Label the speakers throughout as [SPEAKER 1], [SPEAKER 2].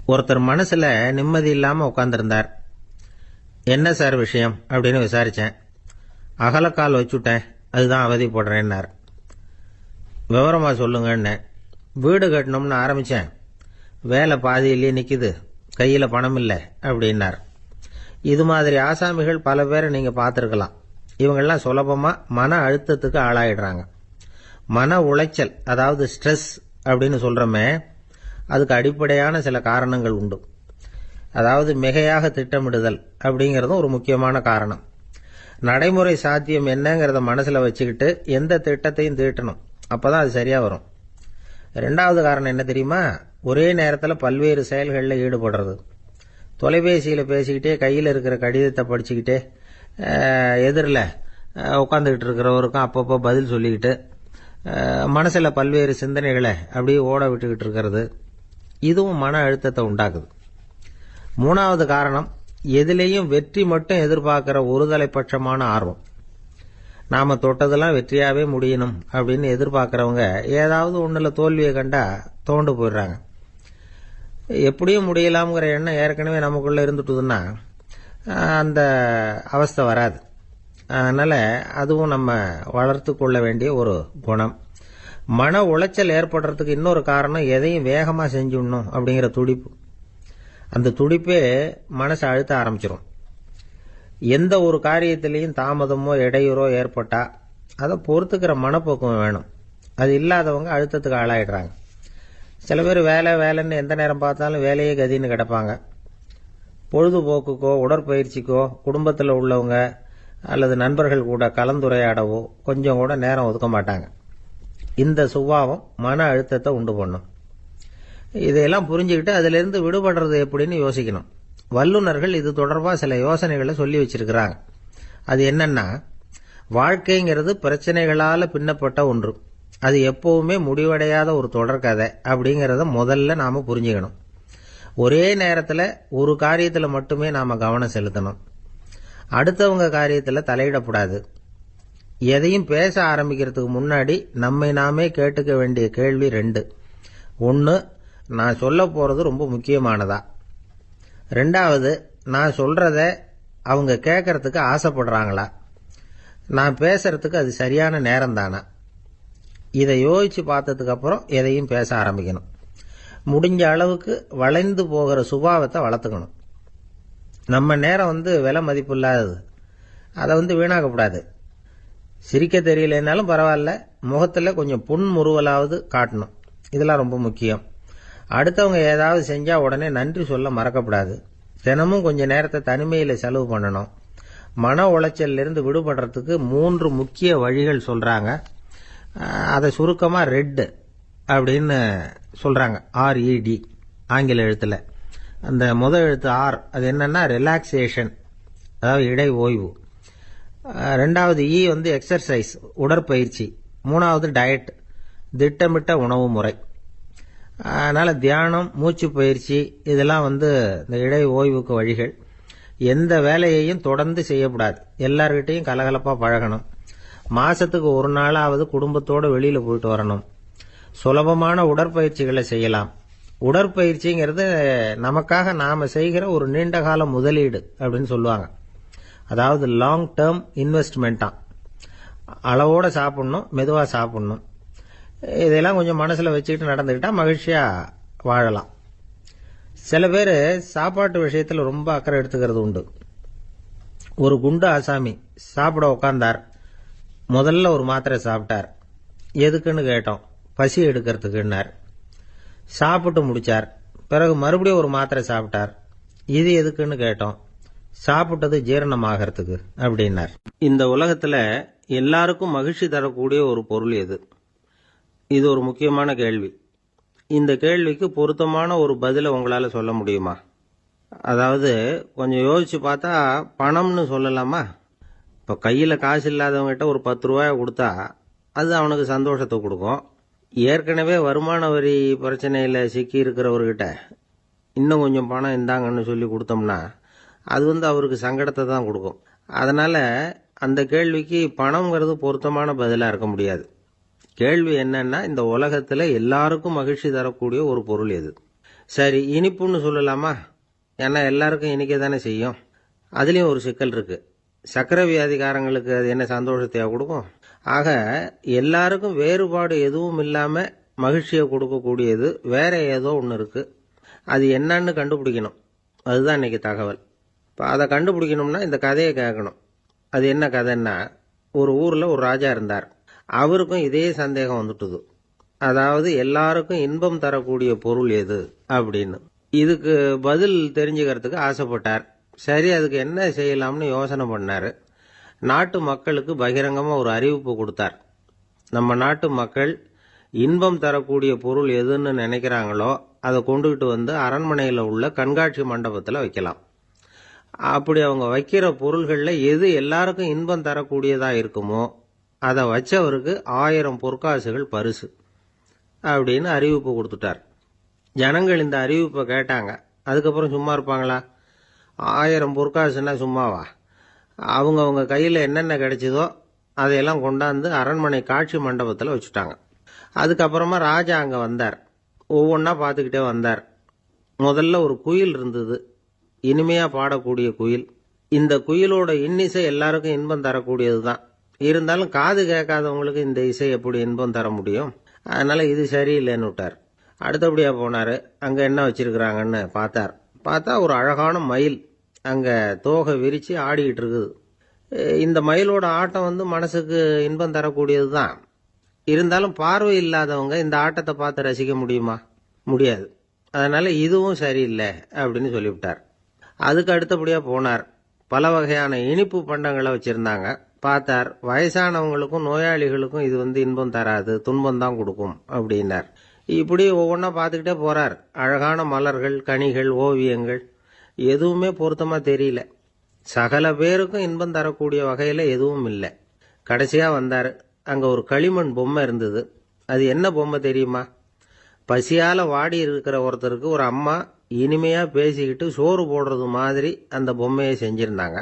[SPEAKER 1] ஒருத்தர் மனசுல நிம்மதி இல்லாம உட்கார்ந்திருந்தார். என்ன சார் விஷயம் அப்படின்னு விசாரிச்சேன். அகலக்கால் வச்சுட்டேன், அதுதான் அவதிப்படுறேன்னார். விவரமா சொல்லுங்கன்னு. வீடு கட்டணும்னு ஆரம்பிச்சேன், வேலை பாதியிலேயே நிக்குது, கையில பணம் இல்லை அப்படின்னார். இது மாதிரி ஆசாமிகள் பல பேரை நீங்க பார்த்துருக்கலாம். இவங்கெல்லாம் சுலபமா மன அழுத்தத்துக்கு ஆளாயிடுறாங்க. மன உளைச்சல், அதாவது ஸ்ட்ரெஸ் அப்படின்னு சொல்றோமே, அதுக்கு அடிப்படையான சில காரணங்கள் உண்டு. அதாவது மிகையாக திட்டமிடுதல் அப்படிங்கிறதும் ஒரு முக்கியமான காரணம். நடைமுறை சாத்தியம் என்னங்கிறத மனசுல வச்சுக்கிட்டு எந்த திட்டத்தையும் தீட்டணும், அப்பதான் அது சரியா வரும். ரெண்டாவது காரணம் என்ன தெரியுமா? ஒரே நேரத்தில் பல்வேறு செயல்களில் ஈடுபடுறது. தொலைபேசியில் பேசிக்கிட்டே கையில் இருக்கிற கடிதத்தை படிச்சுக்கிட்டே எதிரில் உட்காந்துக்கிட்டு இருக்கிறவருக்கும் அப்பப்போ பதில் சொல்லிக்கிட்டு மனசில் பல்வேறு சிந்தனைகளை அப்படியே ஓட விட்டுக்கிட்டு இருக்கிறது, இதுவும் மன அழுத்தத்தை உண்டாக்குது. மூணாவது காரணம், எதிலேயும் வெற்றி மட்டும் எதிர்பார்க்கிற ஒருதலைப்பட்சமான ஆர்வம். நாம தொட்டதெல்லாம் வெற்றியாவே முடியணும் அப்படின்னு எதிர்பார்க்கிறவங்க ஏதாவது ஒண்ணுல தோல்வியை கண்டா தோண்டு போயிடுறாங்க. எப்படியும் முடியலாம்ங்கிற எண்ணம் ஏற்கனவே நமக்குள்ள இருந்துட்டுதுன்னா அந்த அவஸ்தை வராது. அதனால அதுவும் நம்ம வளர்த்து கொள்ள வேண்டிய ஒரு குணம். மன உளைச்சல் ஏற்படுறதுக்கு இன்னொரு காரணம், எதையும் வேகமா செஞ்சுடணும் அப்படிங்கிற துடிப்பு. அந்த துடிப்பே மனசை அழுத்த ஆரம்பிச்சிடும். எந்த ஒரு காரியத்திலையும் தாமதமோ இடையூறோ ஏற்பட்டா அதை பொறுத்துக்கிற மனப்போக்கம் வேணும். அது இல்லாதவங்க அழுத்தத்துக்கு ஆளாயிடுறாங்க. சில பேர் வேலைன்னு எந்த நேரம் பார்த்தாலும் வேலையே கதின்னு கிடப்பாங்க. பொழுதுபோக்குக்கோ உடற்பயிற்சிக்கோ குடும்பத்தில் உள்ளவங்க அல்லது நண்பர்கள் கூட கலந்துரையாடவோ கொஞ்சம் கூட நேரம் ஒதுக்க மாட்டாங்க. இந்த சுபாவம் மன அழுத்தத்தை உண்டு பண்ணும். இதையெல்லாம் புரிஞ்சுக்கிட்டு அதிலிருந்து விடுபடுறது எப்படின்னு யோசிக்கணும். வல்லுநர்கள் இது தொடர்பாக சில யோசனைகளை சொல்லி வச்சிருக்கிறாங்க. அது என்னன்னா, வாழ்க்கைங்கிறது பிரச்சனைகளால் பின்னப்பட்ட ஒன்று. அது எப்பவுமே முடிவடையாத ஒரு தொடர்கதை அப்படிங்கிறத முதல்ல நாம புரிஞ்சுக்கணும். ஒரே நேரத்தில் ஒரு காரியத்தில் மட்டுமே நாம கவனம் செலுத்தணும். அடுத்தவங்க காரியத்தில் தலையிடக்கூடாது. எதையும் பேச ஆரம்பிக்கிறதுக்கு முன்னாடி நம்மை நாமே கேட்டுக்க வேண்டிய கேள்வி 2. 1, நான் சொல்ல போறது ரொம்ப முக்கியமானதா? 2வது, நான் சொல்றத அவங்க கேட்கறதுக்கு ஆசைப்படுறாங்களா? நான் பேசுறதுக்கு அது சரியான நேரம் தானா? இதை யோசிச்சு பார்த்ததுக்கு அப்புறம் எதையும் பேச ஆரம்பிக்கணும். முடிஞ்ச அளவுக்கு வளைந்து போகிற சுபாவத்தை வளர்த்துக்கணும். நம்ம நேரம் விலை மதிப்பு இல்லாதது, அதை வீணாக்கக்கூடாது. சிரிக்க தெரியலனாலும் பரவாயில்ல, முகத்தில் கொஞ்சம் புன்முறுவலாவது காட்டணும். இதெல்லாம் ரொம்ப முக்கியம். அடுத்தவங்க ஏதாவது செஞ்சா உடனே நன்றி சொல்ல மறக்கப்படாது. தினமும் கொஞ்சம் நேரத்தை தனிமையில் செலவு பண்ணணும். மன உளைச்சலிருந்து விடுபடுறதுக்கு 3 முக்கிய வழிகள் சொல்றாங்க. அதை சுருக்கமாக ரெட் அப்படின்னு சொல்றாங்க. RED ஆங்கில எழுத்துல. அந்த முதல் எழுத்து R, அது என்னன்னா ரிலாக்ஸேஷன், அதாவது இடை ஓய்வு. 2வது E எக்ஸர்சைஸ், உடற்பயிற்சி. 3வது டயட், திட்டமிட்ட உணவு முறை. அதனால தியானம், மூச்சு பயிற்சி இதெல்லாம் இந்த இடை ஓய்வுக்கு வழிகள். எந்த வேலையையும் தொடர்ந்து செய்யக்கூடாது. எல்லார்கிட்டையும் கலகலப்பா பழகணும். மாசத்துக்கு ஒரு நாளாவது குடும்பத்தோடு வெளியில போயிட்டு வரணும். சுலபமான உடற்பயிற்சிகளை செய்யலாம். உடற்பயிற்சிங்கிறது நமக்காக நாம செய்கிற ஒரு நீண்டகால முதலீடு அப்படின்னு சொல்லுவாங்க. அதாவது லாங் டேர்ம் இன்வெஸ்ட்மெண்டா. அளவோட சாப்பிடணும், மெதுவா சாப்பிடணும். இதெல்லாம் கொஞ்சம் மனசுல வச்சுக்கிட்டு நடந்துக்கிட்டா மகிழ்ச்சியா வாழலாம். சில பேர் சாப்பாட்டு விஷயத்தில் ரொம்ப அக்கறை எடுத்துக்கிறது உண்டு. ஒரு குண்டு ஆசாமி சாப்பிட உட்கார்ந்தார். முதல்ல ஒரு மாத்திரை சாப்பிட்டார். எதுக்குன்னு கேட்டோம். பசி எடுக்கிறதுக்குன்னார். சாப்பிட்டு முடிச்சார். பிறகு மறுபடியும் ஒரு மாத்திரை சாப்பிட்டார். இது எதுக்குன்னு கேட்டோம். சாப்பிட்டது ஜீரணமாகறதுக்கு அப்படின்னார். இந்த உலகத்துல எல்லாருக்கும் மகிழ்ச்சி தரக்கூடிய ஒரு பொருள் எது? இது ஒரு முக்கியமான கேள்வி. இந்த கேள்விக்கு பொருத்தமான ஒரு பதிலை உங்களால சொல்ல முடியுமா? அதாவது கொஞ்சம் யோசிச்சு பார்த்தா பணம்னு சொல்லலாமா? இப்போ கையில் காசு இல்லாதவங்ககிட்ட ஒரு 10 ரூபாய் கொடுத்தா அது அவனுக்கு சந்தோஷத்தை கொடுக்கும். ஏற்கனவே வருமான வரி பிரச்சனையில் சிக்கி இருக்கிறவர்கிட்ட இன்னும் கொஞ்சம் பணம் இந்தாங்கன்னு சொல்லி கொடுத்தோம்னா அது அவருக்கு சங்கடத்தை தான் கொடுக்கும். அதனால அந்த கேள்விக்கு பணம்ங்கிறது பொருத்தமான பதிலாக இருக்க முடியாது. கேள்வி என்னன்னா, இந்த உலகத்தில் எல்லாருக்கும் மகிழ்ச்சி தரக்கூடிய ஒரு பொருள் எது? சரி, இனிப்புன்னு சொல்லலாமா? ஏன்னா எல்லாருக்கும் இனிக்க தானே செய்யும். அதுலேயும் ஒரு சிக்கல் இருக்கு. சர்க்கரை வியாதிக்காரங்களுக்கு அது என்ன சந்தோஷத்தையா கொடுக்கும்? ஆக எல்லாருக்கும் வேறுபாடு எதுவும் இல்லாமல் மகிழ்ச்சியை கொடுக்கக்கூடியது வேற ஏதோ ஒன்று இருக்கு. அது என்னன்னு கண்டுபிடிக்கணும். அதுதான் இன்னைக்கு தகவல். இப்போ அதை கண்டுபிடிக்கணும்னா இந்த கதையை கேட்கணும். அது என்ன கதைன்னா, ஒரு ஊரில் ஒரு ராஜா இருந்தார். அவருக்கும் இதே சந்தேகம் வந்துட்டுது. அதாவது எல்லாருக்கும் இன்பம் தரக்கூடிய பொருள் எது அப்படின்னு. இதுக்கு பதில் தெரிஞ்சுக்கிறதுக்கு ஆசைப்பட்டார். சரி, அதுக்கு என்ன செய்யலாம்னு யோசனை பண்ணார். நாட்டு மக்களுக்கு பகிரங்கமாக ஒரு அறிவிப்பு கொடுத்தார். நம்ம நாட்டு மக்கள் இன்பம் தரக்கூடிய பொருள் எதுன்னு நினைக்கிறாங்களோ அதை கொண்டுகிட்டு வந்து அரண்மனையில் உள்ள கண்காட்சி மண்டபத்தில் வைக்கலாம். அப்படி அவங்க வைக்கிற பொருள்களில் எது எல்லாருக்கும் இன்பம் தரக்கூடியதாக இருக்குமோ அதை வச்சவருக்கு 1000 பொற்காசுகள் பரிசு அப்படின்னு அறிவிப்பு கொடுத்துட்டார். ஜனங்கள் இந்த அறிவிப்பை கேட்டாங்க. அதுக்கப்புறம் சும்மா இருப்பாங்களா? 1000 பொற்காசுன்னா சும்மாவா? அவங்க கையில் என்னென்ன கிடைச்சதோ அதையெல்லாம் கொண்டாந்து அரண்மனை காட்சி மண்டபத்தில் வச்சுட்டாங்க. அதுக்கப்புறமா ராஜா அங்கே வந்தார். ஒவ்வொன்றா பார்த்துக்கிட்டே வந்தார். முதல்ல ஒரு குயில் இருந்தது, இனிமையாக பாடக்கூடிய குயில். இந்த குயிலோட இன்னிசை எல்லாருக்கும் இன்பம் தரக்கூடியது தான். இருந்தாலும் காது கேட்காதவங்களுக்கு இந்த இசை எப்படி இன்பம் தர முடியும்? அதனால இது சரியில்லைன்னு விட்டார். அடுத்தபடியாக போனார். அங்கே என்ன வச்சிருக்கிறாங்கன்னு பார்த்தா ஒரு அழகான மயில் அங்கே தோகை விரித்து ஆடிக்கிட்டு இருக்குது. இந்த மயிலோட ஆட்டம் மனசுக்கு இன்பம் தரக்கூடியது தான். இருந்தாலும் பார்வை இல்லாதவங்க இந்த ஆட்டத்தை பார்த்து ரசிக்க முடியுமா? முடியாது. அதனால இதுவும் சரியில்லை அப்படின்னு சொல்லிவிட்டார். அதுக்கு அடுத்தபடியாக போனார். பல வகையான இனிப்பு பண்டங்களை வச்சுருந்தாங்க. பார்த்தார், வயசானவங்களுக்கும் நோயாளிகளுக்கும் இது இன்பம் தராது, துன்பம் தான் கொடுக்கும் அப்படின்னார். இப்படி ஒவ்வொன்றா பார்த்துக்கிட்டே போகிறார். அழகான மலர்கள், கனிகள், ஓவியங்கள் எதுவுமே பொருத்தமாக தெரியல. சகல பேருக்கும் இன்பம் தரக்கூடிய வகையில் எதுவும் இல்லை. கடைசியாக வந்தார். அங்கே ஒரு களிமண் பொம்மை இருந்தது. அது என்ன பொம்மை தெரியுமா? பசியால் வாடி இருக்கிற ஒருத்தருக்கு ஒரு அம்மா இனிமையாக பேசிக்கிட்டு சோறு போடுறது மாதிரி அந்த பொம்மையை செஞ்சுருந்தாங்க.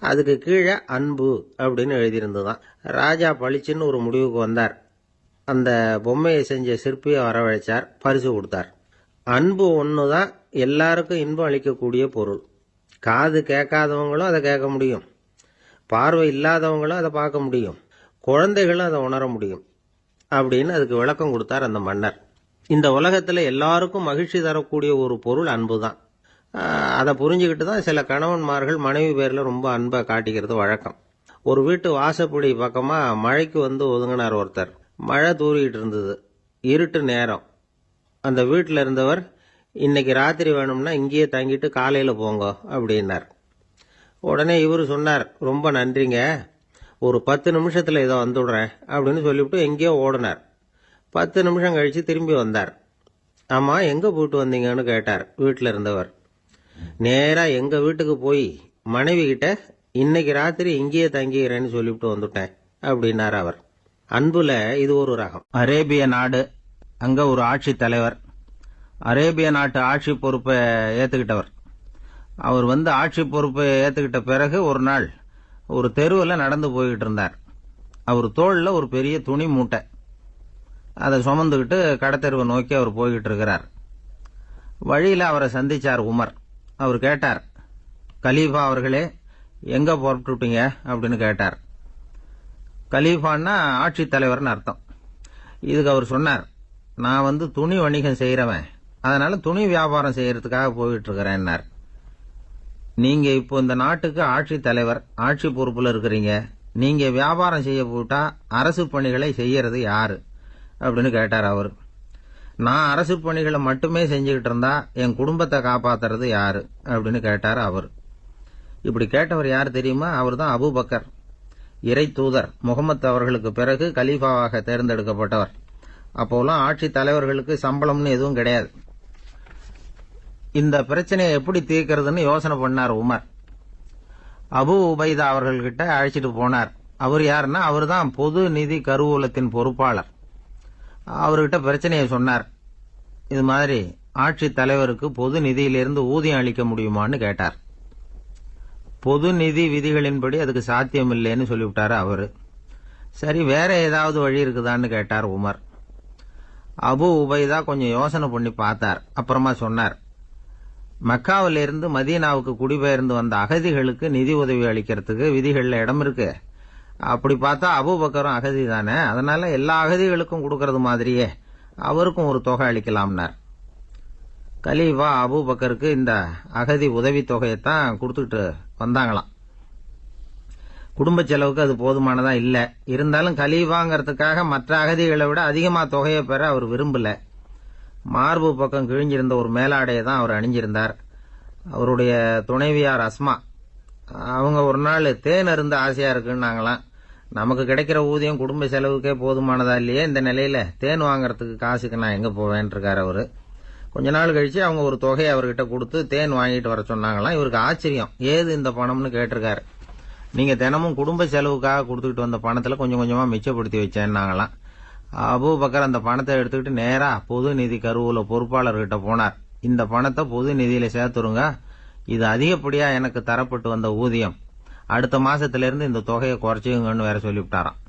[SPEAKER 1] அதுக்கு கீழே அன்பு அப்படின்னு எழுதியிருந்துதான். ராஜா பளிச்சுன்னு ஒரு முடிவுக்கு வந்தார். அந்த பொம்மையை செஞ்ச சிற்பியை வரவழைச்சார், பரிசு கொடுத்தார். அன்பு ஒன்று தான் எல்லாருக்கும் இன்பம் அளிக்கக்கூடிய பொருள். காது கேட்காதவங்களும் அதை கேட்க முடியும், பார்வை இல்லாதவங்களும் அதை பார்க்க முடியும், குழந்தைகளும் அதை உணர முடியும் அப்படின்னு அதுக்கு விளக்கம் கொடுத்தார் அந்த மன்னர். இந்த உலகத்தில் எல்லாருக்கும் மகிழ்ச்சி தரக்கூடிய ஒரு பொருள் அன்பு தான். அதை புரிஞ்சுக்கிட்டு தான் சில கணவன்மார்கள் மனைவி பேரில் ரொம்ப அன்பை காட்டிக்கிறது வழக்கம். ஒரு வீட்டு வாசப்படி பக்கமாக மழைக்கு ஒதுங்கினார் ஒருத்தர். மழை தூரிக்கிட்டு இருந்தது, இருட்டு நேரம். அந்த வீட்டில் இருந்தவர், இன்னைக்கு ராத்திரி வேணும்னா இங்கேயே தங்கிட்டு காலையில் போங்க அப்படின்னார். உடனே இவர் சொன்னார், ரொம்ப நன்றிங்க, ஒரு 10 நிமிஷத்தில் இதை வந்துவிடுறேன் அப்படின்னு சொல்லிவிட்டு எங்கேயோ ஓடினார். 10 நிமிஷம் கழித்து திரும்பி வந்தார். ஆமாம், எங்கே போயிட்டு வந்தீங்கன்னு கேட்டார் வீட்டில் இருந்தவர். நேராக எங்கள் வீட்டுக்கு போய் மனைவி கிட்ட இன்னைக்கு ராத்திரி இங்கேயே தங்கிக்கிறேன்னு சொல்லிவிட்டு வந்துட்டேன் அப்படின்னார் அவர். அன்புல இது ஒரு ரகம். அரேபிய நாடு, அங்கே ஒரு ஆட்சி தலைவர். அரேபிய நாட்டு ஆட்சி பொறுப்பை ஏற்றுக்கிட்டவர். அவர் ஆட்சி பொறுப்பை ஏற்றுக்கிட்ட பிறகு ஒரு நாள் ஒரு தெருவில் நடந்து போய்கிட்டு இருந்தார். அவர் தோளில் ஒரு பெரிய துணி மூட்டை, அதை சுமந்துக்கிட்டு கடத்தெருவை நோக்கி அவர் போய்கிட்டு இருக்கிறார். வழியில் அவரை சந்திச்சார் உமர். அவர் கேட்டார், கலீஃபா அவர்களே, எங்கே புறப்பட்டுட்டீங்க அப்படின்னு கேட்டார். கலீஃபான்னா ஆட்சி தலைவர்னு அர்த்தம். இதுக்கு அவர் சொன்னார், நான் துணி வணிகம் செய்கிறவன், அதனால துணி வியாபாரம் செய்யறதுக்காக போயிட்டு இருக்கிறேன்னார். நீங்க இப்போ இந்த நாட்டுக்கு ஆட்சி தலைவர், ஆட்சி பொறுப்புல இருக்கிறீங்க, நீங்க வியாபாரம் செய்ய போட்டா அரசு பணிகளை செய்யறது யாரு அப்படின்னு கேட்டார் அவர். நான் அரசு பணிகளை மட்டுமே செஞ்சுக்கிட்டு இருந்தா என் குடும்பத்தை காப்பாத்துறது யாரு அப்படின்னு கேட்டார் அவர். இப்படி கேட்டவர் யார் தெரியுமா? அவர் தான் அபூபக்கர், இறை தூதர் முகமது அவர்களுக்கு பிறகு கலீஃபாவாக தேர்ந்தெடுக்கப்பட்டவர். அப்போலாம் ஆட்சி தலைவர்களுக்கு சம்பளம்னு எதுவும் கிடையாது. இந்த பிரச்சனையை எப்படி தீர்க்கிறதுன்னு யோசனை பண்ணார் உமர். அபு உபைதா அவர்கள்கிட்ட அழைச்சிட்டு போனார். அவர் யாருன்னா, அவர் தான் பொது நிதி கருவூலத்தின் பொறுப்பாளர். அவர்கிட்ட பிரச்சனையை சொன்னார். இது மாதிரி ஆட்சி தலைவருக்கு பொது நிதியிலிருந்து ஊதியம் அளிக்க முடியுமான்னு கேட்டார். பொது நிதி விதிகளின்படி அதுக்கு சாத்தியம் இல்லைன்னு சொல்லிவிட்டாரு அவரு. சரி, வேற ஏதாவது வழி இருக்குதான்னு கேட்டார் உமர். அபு உபைதா கொஞ்சம் யோசனை பண்ணி பார்த்தார். அப்புறமா சொன்னார், மக்காவிலிருந்து மதீனாவுக்கு குடிபெயர்ந்து வந்த அகதிகளுக்கு நிதி உதவி அளிக்கிறதுக்கு விதிகள்ல இடம் இருக்கு. அப்படி பார்த்தா அபூபக்கரும் அகதி தானே, அதனால எல்லா அகதிகளுக்கும் கொடுக்கறது மாதிரியே அவருக்கும் ஒரு தொகை அளிக்கலாம்னார். கலீஃபா அபூபக்கருக்கு இந்த அகதி உதவி தொகையைத்தான் கொடுத்துட்டு வந்தாங்களாம். குடும்ப செலவுக்கு அது போதுமானதா இல்ல. இருந்தாலும் கலீஃபாங்கிறதுக்காக மற்ற அகதிகளை விட அதிகமா தொகையை பெற அவர் விரும்பல. மார்பு பக்கம் கிழிஞ்சிருந்த ஒரு மேலாடையை தான் அவர் அணிஞ்சிருந்தார். அவருடைய துணைவியார் அஸ்மா, அவங்க ஒரு நாள் தேன் அருந்த ஆசையா இருக்குன்னாங்களாம். நமக்கு கிடைக்கிற ஊதியம் குடும்ப செலவுக்கே போதுமானதா இல்லையே, இந்த நிலையில தேன் வாங்கறதுக்கு காசுக்கு நான் எங்க போவேன் இருக்காரு அவரு. கொஞ்ச நாள் கழிச்சு அவங்க ஒரு தொகையை அவர்கிட்ட கொடுத்து தேன் வாங்கிட்டு வர சொன்னாங்களாம். இவருக்கு ஆச்சரியம், ஏது இந்த பணம்னு கேட்டிருக்காரு. நீங்க தினமும் குடும்ப செலவுக்காக கொடுத்துக்கிட்டு வந்த பணத்துல கொஞ்சம் கொஞ்சமா மிச்சப்படுத்தி வச்சேன்னாங்களாம். அபூபக்கர் அந்த பணத்தை எடுத்துக்கிட்டு நேரா பொது நிதி கருவூல பொறுப்பாளர்கிட்ட போனார். இந்த பணத்தை பொது நிதியில சேர்த்துருங்க, இது அதிகப்படியா எனக்கு தரப்பட்டு வந்த ஊதியம், அடுத்த மாசத்துல இருந்து இந்த தொகையை குறைச்சுங்கன்னு வேற சொல்லிவிட்டாராம்.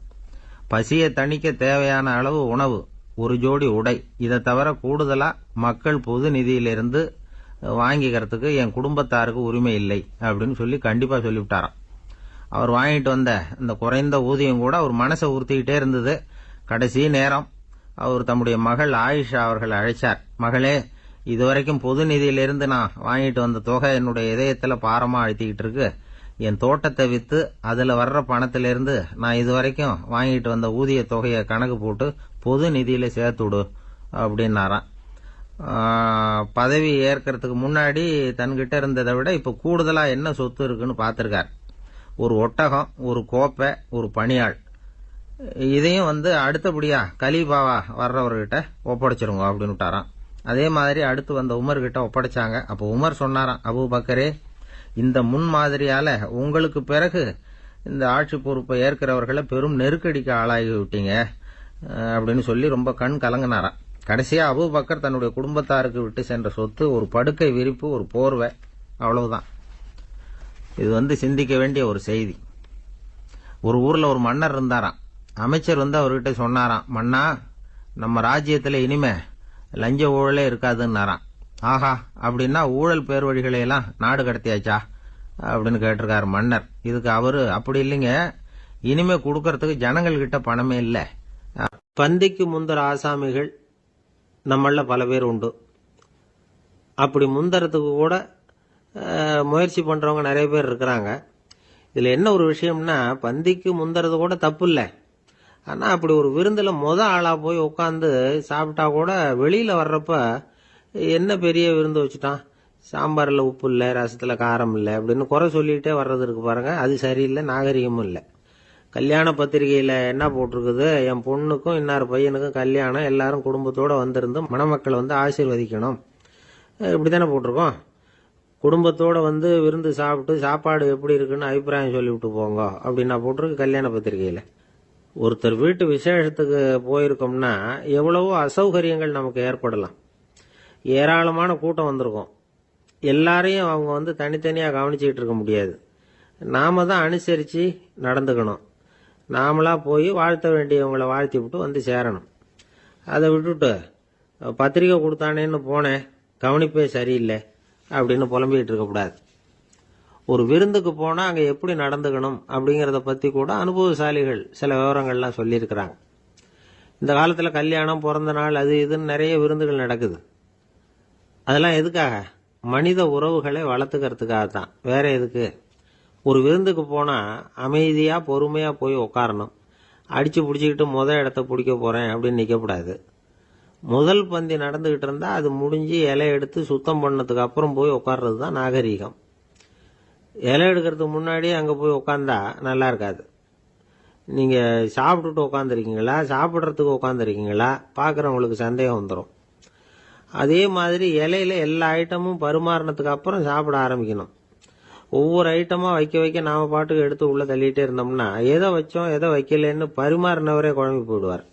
[SPEAKER 1] பசியை தணிக்க தேவையான அளவு உணவு, ஒரு ஜோடி உடை, இதை தவிர கூடுதலா மக்கள் பொது நிதியிலிருந்து வாங்கிக்கிறதுக்கு என் குடும்பத்தாருக்கு உரிமை இல்லை அப்படின்னு சொல்லி கண்டிப்பா சொல்லிவிட்டாராம். அவர் வாங்கிட்டு வந்த இந்த குறைந்த ஊதியம் கூட அவர் மனசை உறுத்திக்கிட்டே இருந்தது. கடைசி நேரம் அவர் தம்முடைய மகள் ஆயிஷா அவர்களை அழைச்சார். மகளே, இதுவரைக்கும் பொது நிதியிலிருந்து நான் வாங்கிட்டு வந்த தொகை என்னுடைய இதயத்துல பாரமா அழுத்திக்கிட்டு இருக்கு. என் தோட்டத்தை வித்து அதுல வர்ற பணத்திலிருந்து நான் இதுவரைக்கும் வாங்கிட்டு வந்த ஊதிய தொகையை கணக்கு போட்டு பொது நிதியில சேர்த்துடு அப்படின்னாராம். பதவி ஏற்கிறதுக்கு முன்னாடி தன்கிட்ட இருந்ததை விட இப்ப கூடுதலா என்ன சொத்து இருக்குன்னு பார்த்திருக்கார். ஒரு ஒட்டகம், ஒரு கோப்பை, ஒரு பணியாள். இதையும் அடுத்தபடியா கலீஃபாவா வர்றவர்கிட்ட ஒப்படைச்சிருங்க அப்படின்னு விட்டாராம். அதே மாதிரி அடுத்து வந்த உமர் கிட்ட ஒப்படைச்சாங்க. அப்போ உமர் சொன்னாராம், அபூபக்கரே, இந்த முன்மாதிரியால உங்களுக்கு பிறகு இந்த ஆட்சி பொறுப்பை ஏற்கிறவர்களை பெரும் நெருக்கடிக்கு ஆளாகி விட்டீங்க அப்படின்னு சொல்லி ரொம்ப கண் கலங்கினாராம். கடைசியா அபூபக்கர் தன்னுடைய குடும்பத்தாருக்கு விட்டு சென்ற சொத்து ஒரு படுக்கை விரிப்பு, ஒரு போர்வை, அவ்வளவுதான். இது சிந்திக்க வேண்டிய ஒரு செய்தி. ஒரு ஊர்ல ஒரு மன்னர் இருந்தாராம். அமைச்சர் அவர்கிட்ட சொன்னாராம், மன்னா, நம்ம ராஜ்யத்துல இனிமே லஞ்ச ஊழலே இருக்காதுன்னாராம். ஆஹா, அப்படின்னா ஊழல் பேர் வழிகளை எல்லாம் நாடு கடத்தியாச்சா அப்படின்னு கேட்டிருக்காரு மன்னர். இதுக்கு அவரு, அப்படி இல்லைங்க, இனிமே கொடுக்கறதுக்கு ஜனங்கள் கிட்ட பணமே இல்ல. பந்திக்கு முந்தர ஆசாமிகள் நம்மள பல பேர் உண்டு. அப்படி முந்தறதுக்கு கூட முயற்சி பண்றவங்க நிறைய பேர் இருக்கிறாங்க. இதுல என்ன ஒரு விஷயம்னா, பந்திக்கு முந்தறது கூட தப்பு இல்லை. ஆனா அப்படி ஒரு விருந்துல ஆளா போய் உட்காந்து சாப்பிட்டா கூட வெளியில வர்றப்ப என்ன பெரிய விருந்து வச்சுட்டான், சாம்பார்ல உப்பு இல்ல, ரசத்துல காரம் இல்ல அப்படின்னு குறை சொல்லிட்டே வர்றது இருக்கு பாருங்க, அது சரியில்லை, நாகரிகமும் இல்லை. கல்யாண பத்திரிகையில என்ன போட்டிருக்குது, என் பொண்ணுக்கும் இன்னார் பையனுக்கும் கல்யாணம், எல்லாரும் குடும்பத்தோட வந்திருந்து மணமக்களை ஆசீர்வதிக்கணும், இப்படித்தானே போட்டிருக்கோம். குடும்பத்தோட விருந்து சாப்பிட்டு சாப்பாடு எப்படி இருக்குன்னு அபிப்பிராயம் சொல்லிவிட்டு போங்க அப்படின்னா போட்டிருக்கு கல்யாண பத்திரிகையில. ஒருத்தர் வீட்டு விசேஷத்துக்கு போயிருக்கோம்னா எவ்வளவோ அசௌகரியங்கள் நமக்கு ஏற்படலாம். ஏராளமான கூட்டம் வந்திருக்கும். எல்லாரையும் அவங்க தனித்தனியா கவனிச்சுக்கிட்டு இருக்க முடியாது. நாம தான் அனுசரிச்சு நடந்துக்கணும். நாமளா போய் வாழ்த்த வேண்டியவங்களை வாழ்த்தி விட்டு சேரணும். அதை விட்டுட்டு பத்திரிக்கை கொடுத்தானேன்னு போனேன், கவனிப்பே சரியில்லை அப்படின்னு புலம்பிக்கிட்டு இருக்கக்கூடாது. ஒரு விருந்துக்கு போனா அங்க எப்படி நடந்துக்கணும் அப்படிங்கறத பத்தி கூட அனுபவசாலிகள் சில விவரங்கள்லாம் சொல்லியிருக்கிறாங்க. இந்த காலத்துல கல்யாணம், பிறந்த நாள், அது இதுன்னு நிறைய விருந்துகள் நடக்குது. அதெல்லாம் எதுக்காக? மனித உறவுகளை வளர்த்துக்கிறதுக்காகத்தான், வேற எதுக்கு? ஒரு விருந்துக்கு போனா அமைதியா பொறுமையா போய் உட்காரணும். அடிச்சு பிடிச்சிக்கிட்டு இடத்த பிடிக்க போறேன் அப்படின்னு நிக்கப்படாது. முதல் பந்தி நடந்துகிட்டு இருந்தா அது முடிஞ்சு இலை எடுத்து சுத்தம் பண்ணதுக்கு அப்புறம் போய் உட்கார்றது தான் நாகரீகம். இலை எடுக்கிறதுக்கு முன்னாடி அங்க போய் உட்காந்தா நல்லா இருக்காது. நீங்க சாப்பிட்டுட்டு உட்காந்துருக்கீங்களா, சாப்பிட்றதுக்கு உட்காந்துருக்கீங்களா, பாக்குறவங்களுக்கு சந்தேகம் வந்துடும். அதே மாதிரி இலையில எல்லா ஐட்டமும் பரிமாறினதுக்கு அப்புறம் சாப்பிட ஆரம்பிக்கணும். ஒவ்வொரு ஐட்டமா வைக்க வைக்க நாம பாட்டுக்கு எடுத்து உள்ள தள்ளிட்டே இருந்தோம்னா எதை வச்சோம் எதை வைக்கலன்னு பரிமாறினவரே குழம்பி போயிடுவார்.